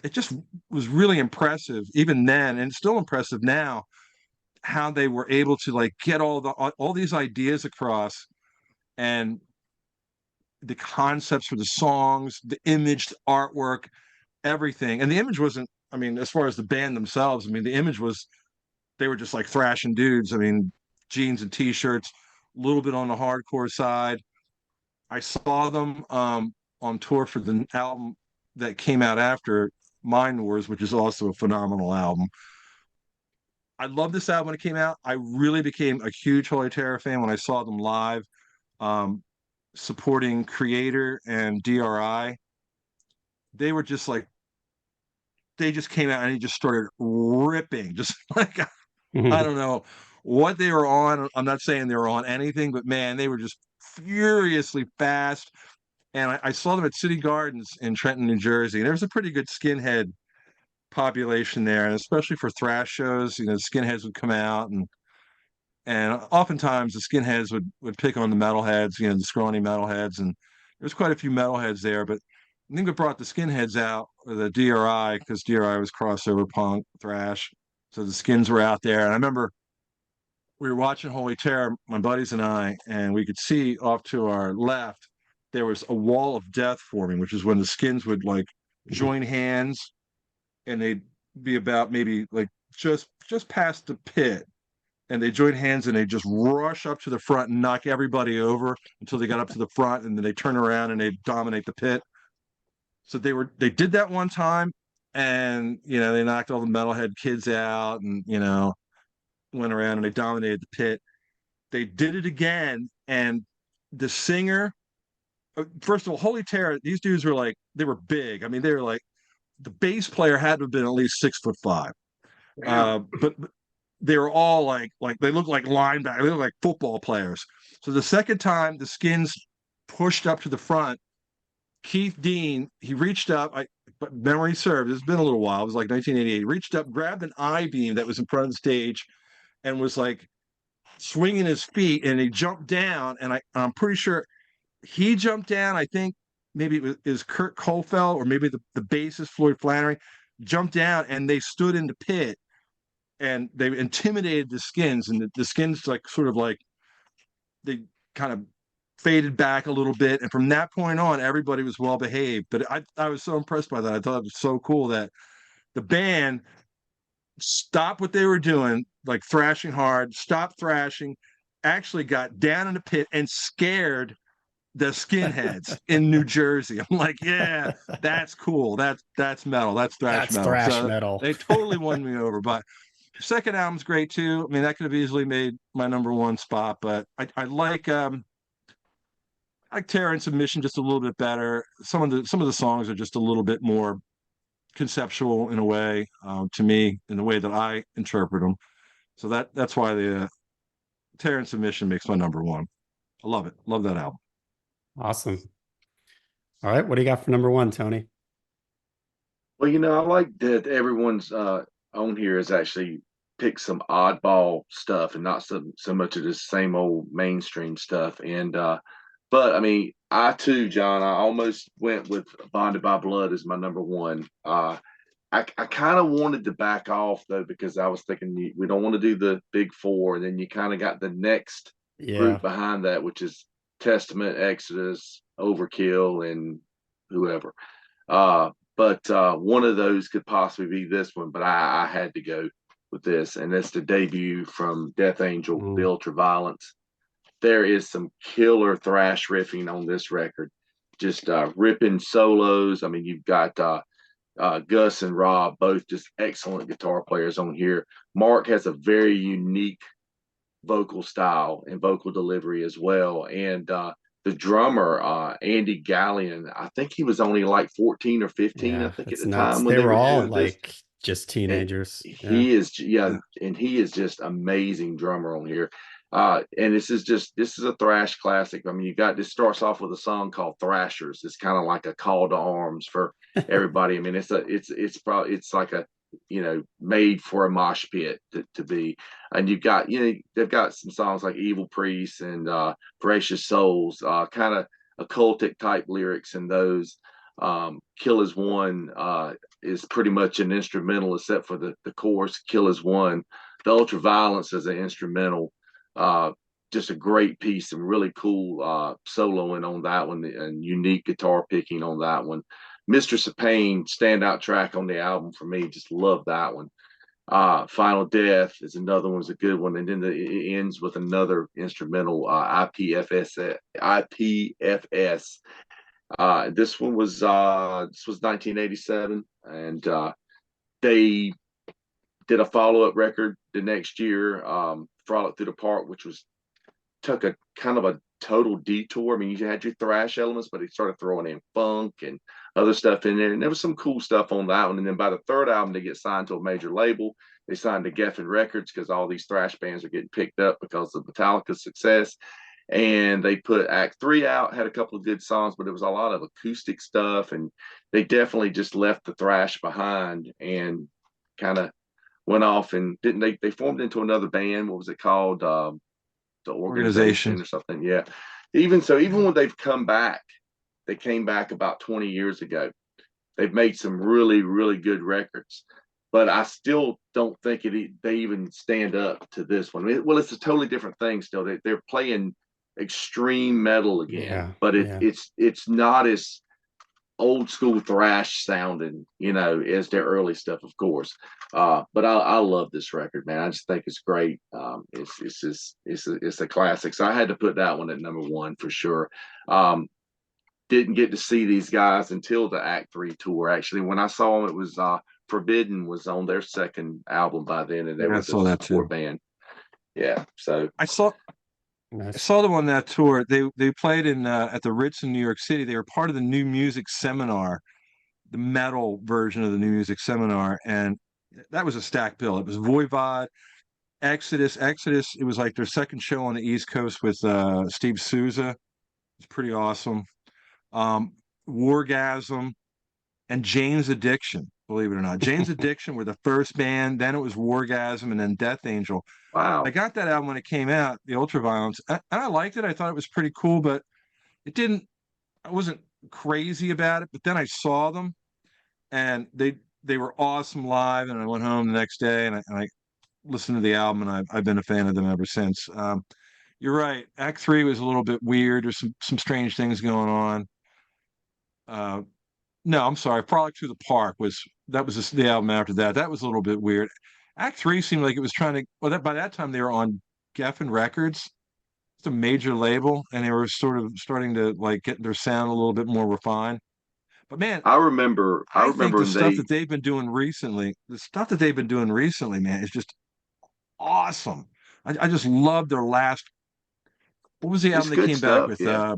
It just was really impressive even then, and it's still impressive now how they were able to like get all these ideas across, and the concepts for the songs, the image, the artwork, everything. And the image wasn't, I mean, as far as the band themselves, I mean, the image was they were just like thrashing dudes. I mean, jeans and t-shirts, a little bit on the hardcore side. I saw them on tour for the album that came out after Mind Wars, which is also a phenomenal album. I love this album when it came out. I really became a huge Holy Terror fan when I saw them live, um, supporting Creator and DRI. They were just like, they just came out and he just started ripping, just like, I don't know what they were on. I'm not saying they were on anything, but man, they were just furiously fast. And I saw them at City Gardens in Trenton, New Jersey. And there was a pretty good skinhead population there, and especially for thrash shows, you know, skinheads would come out, and oftentimes the skinheads would pick on the metalheads, you know, the scrawny metalheads, and there's quite a few metalheads there. But I think what brought the skinheads out, or the DRI, because DRI was crossover punk thrash, so the skins were out there. And I remember we were watching Holy Terror, my buddies and I, and we could see off to our left there was a wall of death forming, which is when the skins would like join hands, and they'd be about maybe like just past the pit, and they join hands and they just rush up to the front and knock everybody over until they got up to the front, and then they turn around and they dominate the pit. So they did that one time, and you know, they knocked all the metalhead kids out, and you know, went around and they dominated the pit. They did it again, and the singer, first of all, Holy Terror, these dudes were like, they were big. I mean, they were like, the bass player had to have been at least 6'5". But they were all like they looked like linebackers, they looked like football players. So the second time the skins pushed up to the front, Keith Dean, he reached up, but memory serves, it's been a little while, it was like 1988. He reached up, grabbed an I-beam that was in front of the stage, and was like swinging his feet, and he jumped down, and I'm pretty sure he jumped down. I think maybe is Kurt Kohlfeldt, or maybe the bassist Floyd Flannery jumped down, and they stood in the pit, and they intimidated the skins, and the skins like sort of like they kind of faded back a little bit, and from that point on everybody was well behaved. But I was so impressed by that. I thought it was so cool that the band stopped what they were doing, like thrashing hard, stopped thrashing, actually got down in the pit and scared the Skinheads in New Jersey. I'm like, yeah, that's cool. That's metal. That's thrash That's metal. thrash So metal. they totally won me over. But second album's great too. I mean, that could have easily made my number one spot, but I like Terror and Submission just a little bit better. Some of the songs are just a little bit more conceptual in a way, to me, in the way that I interpret them. So that's why the Terror and Submission makes my number one. I love it. Love that album. Awesome. All right, what do you got for number one, Tony? Well, I like that everyone's on here has actually picked some oddball stuff and not so much of the same old mainstream stuff. And but I mean, I too, John, I almost went with Bonded by Blood as my number one. I kind of wanted to back off though because I was thinking we don't want to do the big four, and then you kind of got the next Yeah. group behind that, which is Testament, Exodus, Overkill, and whoever. But one of those could possibly be this one, but I had to go with this, and it's the debut from Death Angel, The Ultraviolence. There is some killer thrash riffing on this record, just ripping solos. I mean, you've got Gus and Rob, both just excellent guitar players on here. Mark has a very unique vocal style and vocal delivery as well. And the drummer, Andy Gallion, I think he was only like 14 or 15, I Yeah, think, at it's the nuts. time when They they were were all doing this. like just And teenagers. Yeah. he is, yeah, and he is just amazing drummer on here. And this is a thrash classic. I mean, you got this starts off with a song called Thrashers. It's kind of like a call to arms for everybody. I mean, it's like a made for a mosh pit to be. And you've got they've got some songs like Evil Priests and Voracious Souls, kind of occultic type lyrics in those. Kill is One is pretty much an instrumental except for the chorus. Kill is One. The Ultraviolence is an instrumental. Just a great piece, some really cool soloing on that one, and unique guitar picking on that one. Mistress of Pain, standout track on the album for me. Just love that one. Final Death is another one's a good one, and then it ends with another instrumental, IPFS. IPFS. This was 1987, and they did a follow up record the next year, Frolic Through the Park, which took a kind of a total detour. I mean, you had your thrash elements, but they started throwing in funk and other stuff in there, and there was some cool stuff on that one. And then by the third album, they get signed to a major label. They signed to Geffen Records because all these thrash bands are getting picked up because of Metallica's success. And they put Act 3 out, had a couple of good songs, but it was a lot of acoustic stuff, and they definitely just left the thrash behind and kind of went off and didn't they formed into another band. What was it called? The organization or something. Yeah. Even when they've come back, they came back about 20 years ago. They've made some really, really good records, but I still don't think they even stand up to this one. Well, it's a totally different thing still. They're playing extreme metal again, Yeah, but yeah. it's not as old school thrash sounding, as their early stuff, of course. But I love this record, man. I just think it's great. It's a classic. So I had to put that one at number one for sure. Didn't get to see these guys until the Act 3 tour. Actually, when I saw them, it was Forbidden was on their second album by then, and they were the support band. Yeah, so I saw them on that tour. They played in at the Ritz in New York City. They were part of the New Music Seminar, the metal version of the New Music Seminar, and that was a stacked bill. It was Voivod, Exodus. It was like their second show on the East Coast with Steve Souza. It's pretty awesome. Wargasm and Jane's Addiction. Believe it or not, Jane's Addiction were the first band. Then it was Wargasm, and then Death Angel. Wow. I got that album when it came out, the Ultraviolence, and I liked it. I thought it was pretty cool, but I wasn't crazy about it. But then I saw them, and they were awesome live. And I went home the next day, and I listened to the album, and I've been a fan of them ever since. You're right. Act 3 was a little bit weird. There's some strange things going on. No, I'm sorry. Frolic Through the Park was the album after that. That was a little bit weird. Act 3 seemed like it was trying to. Well, by that time they were on Geffen Records, It's a major label, and they were sort of starting to like get their sound a little bit more refined. But man, I I think remember the when stuff they that they've been doing recently, man, is just awesome. I just love their last. What was the it's album they good came back stuff. with? Yeah.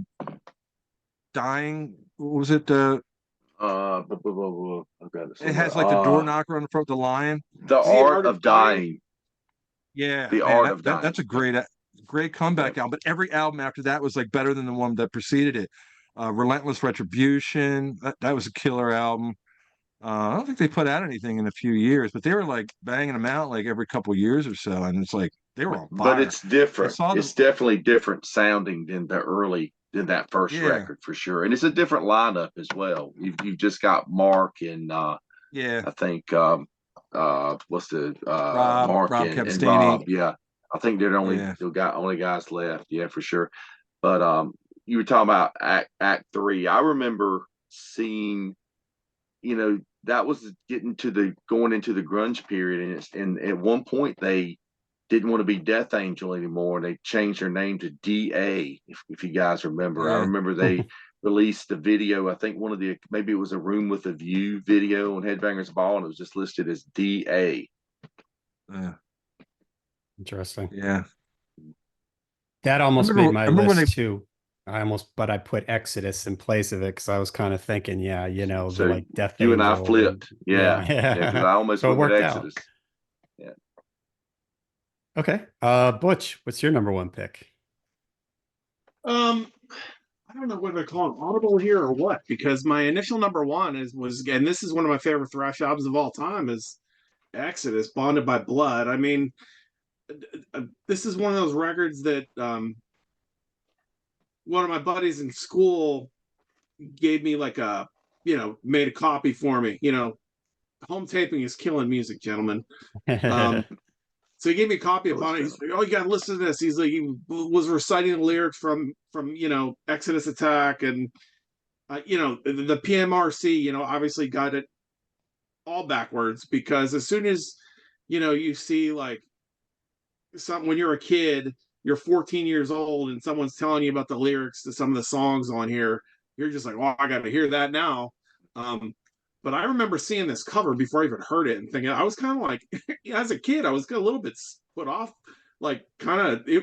Dying. What was it? I've got it It somewhere. has like the door knocker on the front, the lion. The The Art Art of of Dying. Dying. Yeah, The man, Art of that's Dying. a great Yeah. comeback album. But every album after that was like better than the one that preceded it. Relentless Retribution, that was a killer album. I don't think they put out anything in a few years, but they were like banging them out like every couple years or so, and it's like they were on But fire. it's I different. saw them. It's definitely different sounding than that first Yeah, record for sure. And it's a different lineup as well. You've just got Mark and yeah. I think what's the Mark Rob and Capstany. Rob. Yeah. I think they're Yeah, the only guys left. Yeah, for sure. But you were talking about Act Three. I remember seeing, that was going into the grunge period, and at one point they didn't want to be Death Angel anymore, and they changed their name to DA. If you guys remember, I yeah, remember they released the video. I think maybe it was a Room with a View video on Headbangers Ball, and it was just listed as DA. yeah, Interesting. yeah. That almost made my I remember when they. list too. But I put Exodus in place of it because I was kind of thinking, yeah, the So like Death you and I Angel and flipped, yeah, yeah, yeah, because yeah. I almost So it went with worked out. Exodus. Yeah. Okay. Butch, what's your number one pick? Um, I don't know whether to call it audible here or what, because my initial number one and this is one of my favorite thrash albums of all time, is Exodus, Bonded by Blood. I mean, this is one of those records that one of my buddies in school gave me like made a copy for me. Home taping is killing music, gentlemen. Um, so he gave me a copy of it. He's like, "Oh, you got to listen to this." He's like, he was reciting the lyrics from Exodus Attack, and the PMRC. Obviously got it all backwards, because as soon as you see like something when you're a kid, you're 14 years old, and someone's telling you about the lyrics to some of the songs on here, you're just like, "Oh, I got to hear that now." Um, but I remember seeing this cover before I even heard it and thinking, I was kind of like, as a kid, I was a little bit put off. Like,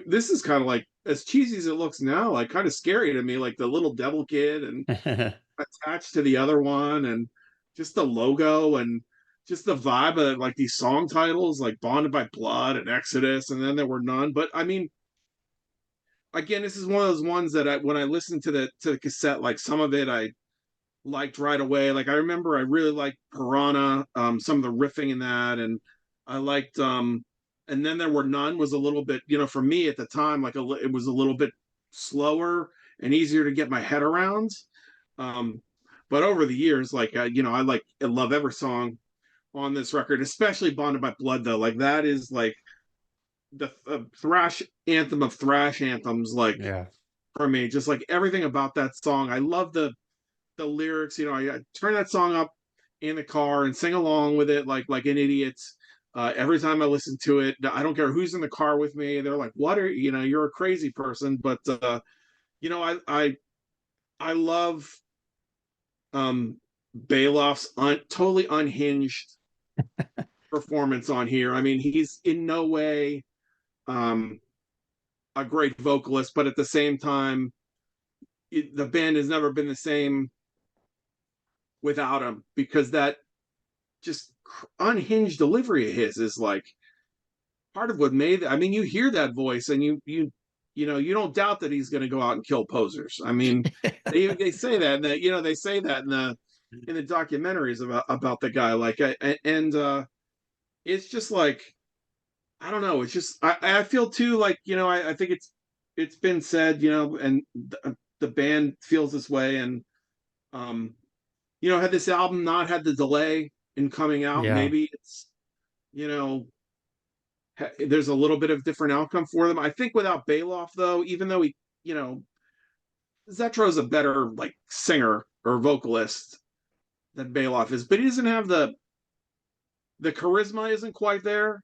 this is kind of like, as cheesy as it looks now, like kind of scary to me, like the little devil kid and attached to the other one, and just the logo and just the vibe of like these song titles, like Bonded by Blood and Exodus, and then there were none. But I mean, again, this is one of those ones that when I listened to the cassette, like some of it I liked right away. Like I remember I really liked Piranha, some of the riffing in that, and I liked and then there were none was a little bit, for me at the time, like it was a little bit slower and easier to get my head around. Um, but over the years, like I love every song on this record, especially Bonded by Blood, though. Like that is like the thrash anthem of thrash anthems, like Yeah. for me, just like everything about that song. I love the lyrics. I turn that song up in the car and sing along with it like an idiot. Every time I listen to it, I don't care who's in the car with me. They're like, "What are you're a crazy person?" But I love um Bailoff's totally unhinged performance on here. I mean, he's in no way um a great vocalist, but at the same time, the band has never been the same without him, because that just unhinged delivery of his is like part of what made. I mean, you hear that voice and you don't doubt that he's going to go out and kill posers. I mean, they say that, and they say that in the documentaries about the guy, like, and it's just like, I don't know. It's just I feel too like, I think it's been said, and the band feels this way, and um had this album not had the delay in coming out, Yeah. maybe it's you know there's a little bit of different outcome for them. I think without Bailoff, though, even though you know Zetro's a better like singer or vocalist than Bailoff is, but he doesn't have the charisma, isn't quite there.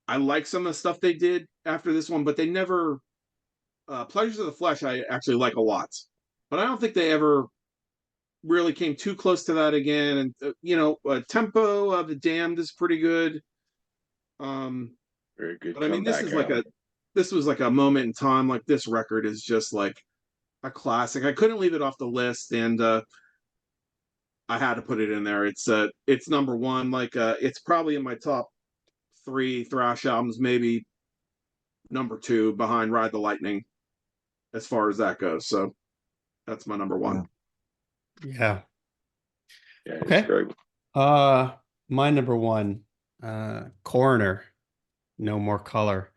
I like some of the stuff they did after this one, but they never Pleasures of the Flesh I actually like a lot, but I don't think they ever really came too close to that again. And Tempo of the Damned is pretty good. Um, Very good but I mean, comeback album. this was like a moment in time. Like this record is just like a classic. I couldn't leave it off the list, and I had to put it in there. It's number one. Like it's probably in my top three thrash albums, maybe number two behind Ride the Lightning, as far as that goes. So that's my number one. Yeah. Yeah, it's Okay. great. Uh, my number one, Coroner, No More Color.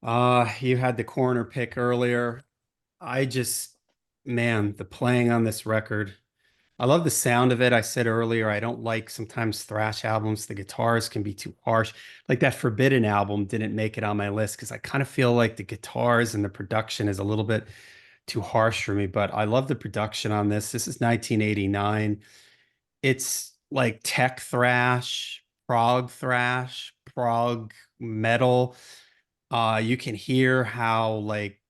You had the Coroner pick earlier. I just, man, the playing on this record. I love the sound of it. I said earlier, I don't like sometimes thrash albums. The guitars can be too harsh. Like that Forbidden album didn't make it on my list because I kind of feel like the guitars and the production is a little bit too harsh for me. But I love the production on this. This is 1989. It's like tech thrash, prog metal. You can hear how like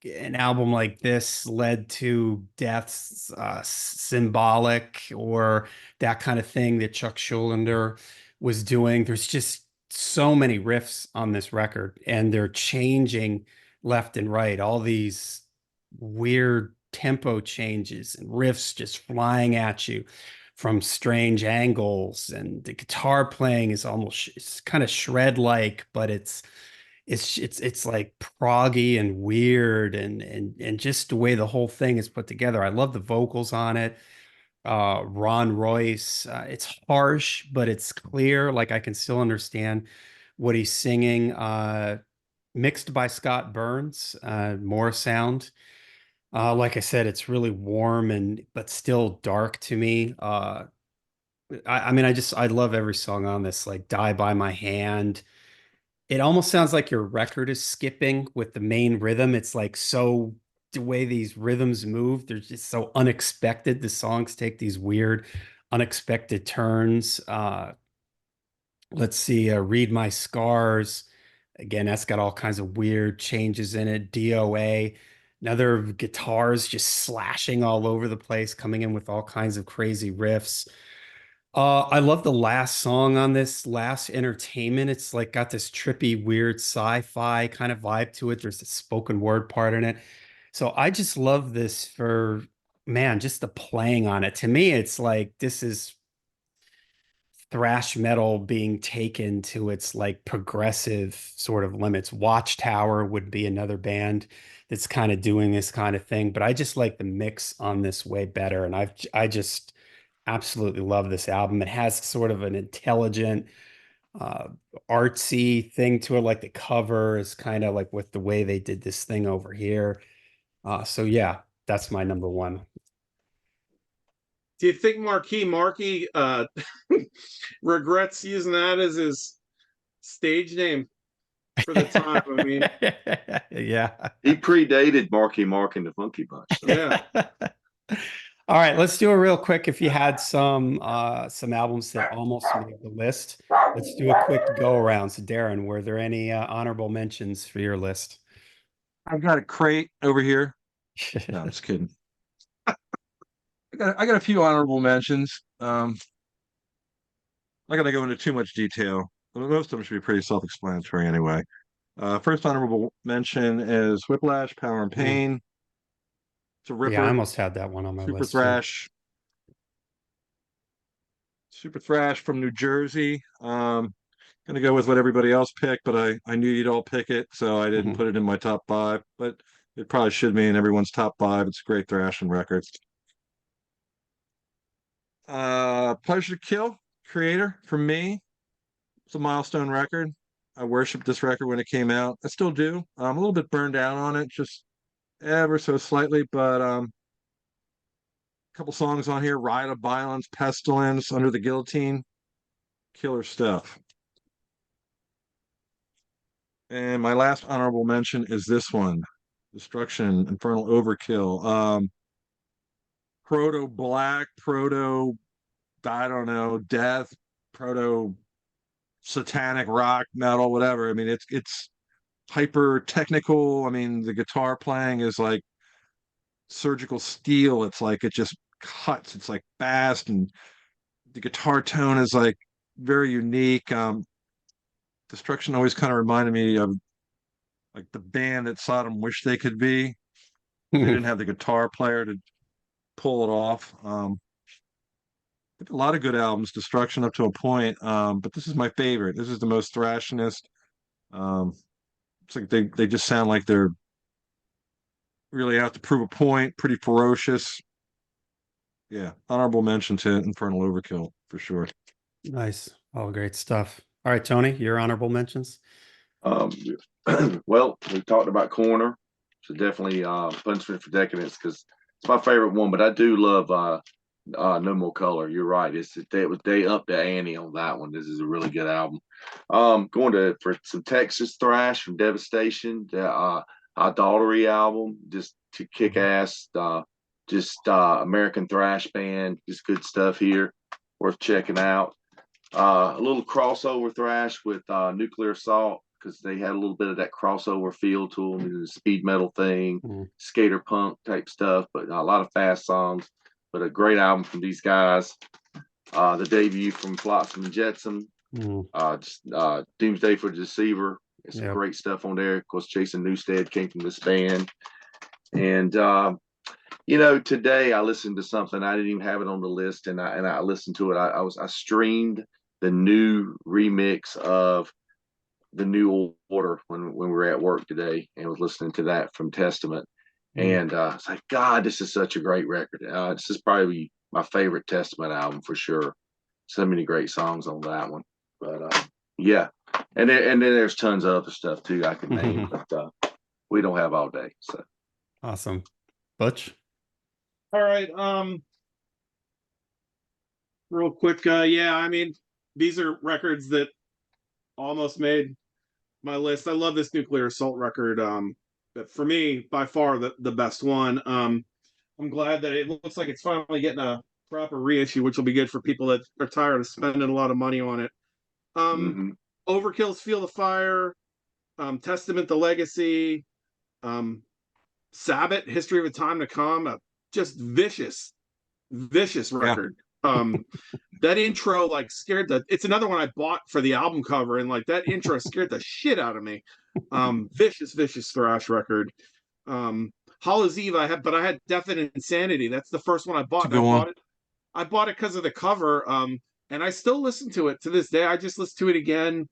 an album like this led to Death's Symbolic or that kind of thing that Chuck Schuldiner was doing. There's just so many riffs on this record, and they're changing left and right. All these weird tempo changes and riffs just flying at you from strange angles, and the guitar playing is almost it's kind of shred like, but it's like proggy and weird and just the way the whole thing is put together. I love the vocals on it. Ron Royce, it's harsh, but it's clear. Like I can still understand what he's singing. Mixed by Scott Burns, more sound. Like I said, it's really warm and but still dark to me. I mean, I love every song on this, like Die by My Hand. It almost sounds like your record is skipping with the main rhythm. It's like so the way these rhythms move, they're just so unexpected. The songs take these weird, unexpected turns. Let's see, Read My Scars. Again, that's got all kinds of weird changes in it. DOA, another guitars just slashing all over the place, coming in with all kinds of crazy riffs. I love the last song on this, Last Entertainment. It's like got this trippy, weird sci-fi kind of vibe to it. There's a spoken word part in it. So I just love this for, man, just the playing on it. To me, it's like this is thrash metal being taken to its like progressive sort of limits. Watchtower would be another band that's kind of doing this kind of thing, but I just like the mix on this way better. And I just absolutely love this album. It has sort of an intelligent, uh, artsy thing to it. Like the cover is kind of like with the way they did this thing over here. So yeah, that's my number one. Do you think Marky regrets using that as his stage name for the time? I mean, Yeah. He predated Marky Mark and the Funky Bunch. So. yeah. All right, let's do it real quick. If you had some albums that almost made the list, let's do a quick go around. So Darren, were there any honorable mentions for your list? I've got a crate over here. No, I'm just kidding. I got a few honorable mentions. I'm not gonna go into too much detail. Most of them should be pretty self-explanatory anyway. First honorable mention is Whiplash, Power and Mm. Pain. It's a Yeah, I ripper. almost had that one on my Super list too. thrash. Super thrash from New Jersey. Gonna go with what everybody else picked, but I knew you'd all pick it, so I didn't Mhm. put it in my top five. But it probably should be in everyone's top five. It's a great thrashing record. Pleasure to Kill, Creator, for me. It's a milestone record. I worshiped this record when it came out. I still do. I'm a little bit burned out on it, just ever so slightly, but a couple songs on here: Riot of Violence, Pestilence, Under the Guillotine, killer stuff. And my last honorable mention is this one: Destruction, Infernal Overkill. Proto Black, Proto, I don't know, Death, Proto Satanic Rock, Metal, whatever. I mean, it's hyper technical. I mean, the guitar playing is like surgical steel. It's like it just cuts. It's like fast, and the guitar tone is like very unique. Destruction always kind of reminded me of like the band that Sodom wished they could be. They didn't have the guitar player to pull it off. A lot of good albums, Destruction up to a point, but this is my favorite. This is the most thrashinest. Um, it's like they just sound like they're really out to prove a point, pretty ferocious. Yeah, honorable mention to Infernal Overkill for sure. Nice. All great stuff. All right, Tony, your honorable mentions. Um, well, we talked about Corner, so definitely Punishment for Decadence because it's my favorite one. But I do love No More Color. You're right. They upped the ante on that one. This is a really good album. Going to for some Texas thrash from Devastation, the Idolatry album, just to kick ass. Just American thrash band, just good stuff here, worth checking out. A little crossover thrash with Nuclear Assault because they had a little bit of that crossover feel to them, the speed metal thing, skater punk type stuff, but a lot of fast songs. But a great album from these guys. The debut from Flotsam and Jetsam, Doomsday for the Deceiver. It's some great stuff on there. Of course, Jason Newsted came from this band. And today I listened to something. I didn't even have it on the list, and I listened to it. I streamed the new remix of the New Order when we were at work today, and was listening to that from Testament. And it's like, God, this is such a great record. This is probably my favorite Testament album for sure. So many great songs on that one. But yeah, and then there's tons of other stuff too I could name, but we don't have all day. So awesome, Butch. All right. Real quick. Yeah, I mean, these are records that almost made my list. I love this Nuclear Assault record. But for me, by far the best one. I'm glad that it looks like it's finally getting a proper reissue, which will be good for people that are tired of spending a lot of money on it. Overkill's Feel the Fire, Testament, The Legacy, Sabbath, History of a Time to Come, just vicious record. That intro like scared it's another one I bought for the album cover, and like that intro scared the shit out of me. Vicious thrash record. Hollow's Eve I had Definite Insanity. That's the first one I bought. I bought it because of the cover. And I still listen to it to this day. I just listened to it again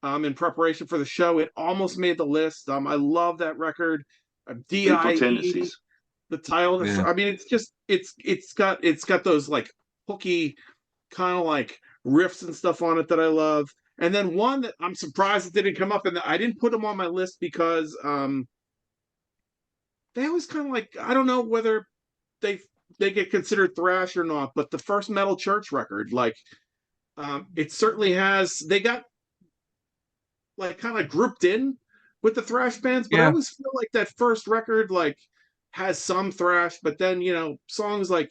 in preparation for the show. It almost made the list. I love that record. DIE, the title. I mean, it's got those like hooky kind of like riffs and stuff on it that I love. And then one that I'm surprised it didn't come up, and I didn't put them on my list because they always kind of like, I don't know whether they get considered thrash or not, but the first Metal Church record, like it certainly has, they got like kind of grouped in with the thrash bands, but I always feel like that first record like has some thrash, but then songs like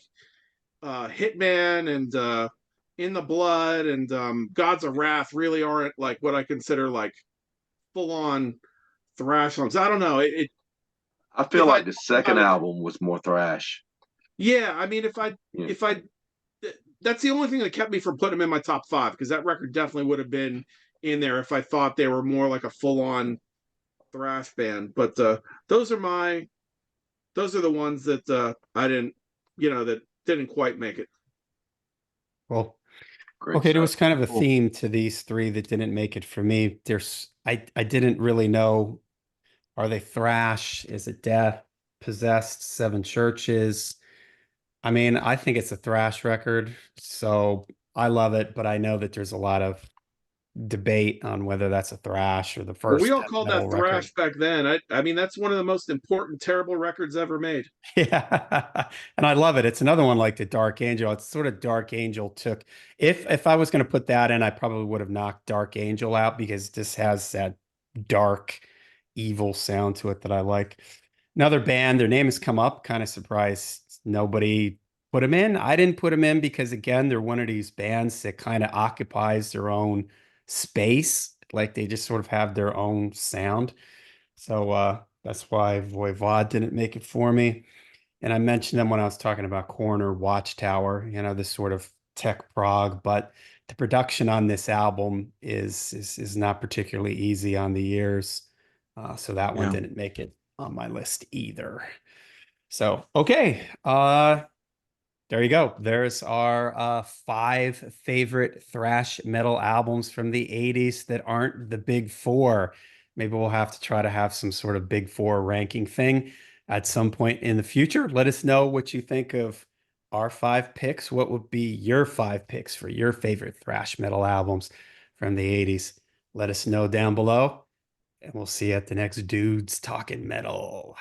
Hitman and In the Blood and Gods of Wrath really aren't like what I consider like full on thrash songs. I don't know. I feel like the second album was more thrash. Yeah, I mean, if I that's the only thing that kept me from putting them in my top 5, because that record definitely would have been in there if I thought they were more like a full on thrash band. But those are the ones that I didn't, that didn't quite make it. Well, okay, there was kind of a theme to these three that didn't make it for me. I didn't really know, are they thrash? Is it death? Possessed? Seven Churches? I mean, I think it's a thrash record, so I love it, but I know that there's a lot of debate on whether that's a thrash or the first. We all called that thrash back then. I mean, that's one of the most important, terrible records ever made. Yeah, and I love it. It's another one like the Dark Angel. It's sort of Dark Angel took. If I was going to put that in, I probably would have knocked Dark Angel out because this has that dark, evil sound to it that I like. Another band, their name has come up. Kind of surprised nobody put them in. I didn't put them in because again, they're one of these bands that kind of occupies their own space, like they just sort of have their own sound. So that's why Voivod didn't make it for me. And I mentioned them when I was talking about Corner Watchtower, this sort of tech prog, but the production on this album is not particularly easy on the ears. So that one Yeah. didn't make it on my list either. So okay, there you go. There's our five favorite thrash metal albums from the 80s that aren't the big four. Maybe we'll have to try to have some sort of big four ranking thing at some point in the future. Let us know what you think of our five picks. What would be your five picks for your favorite thrash metal albums from the 80s? Let us know down below, and we'll see you at the next Dudes Talking Metal.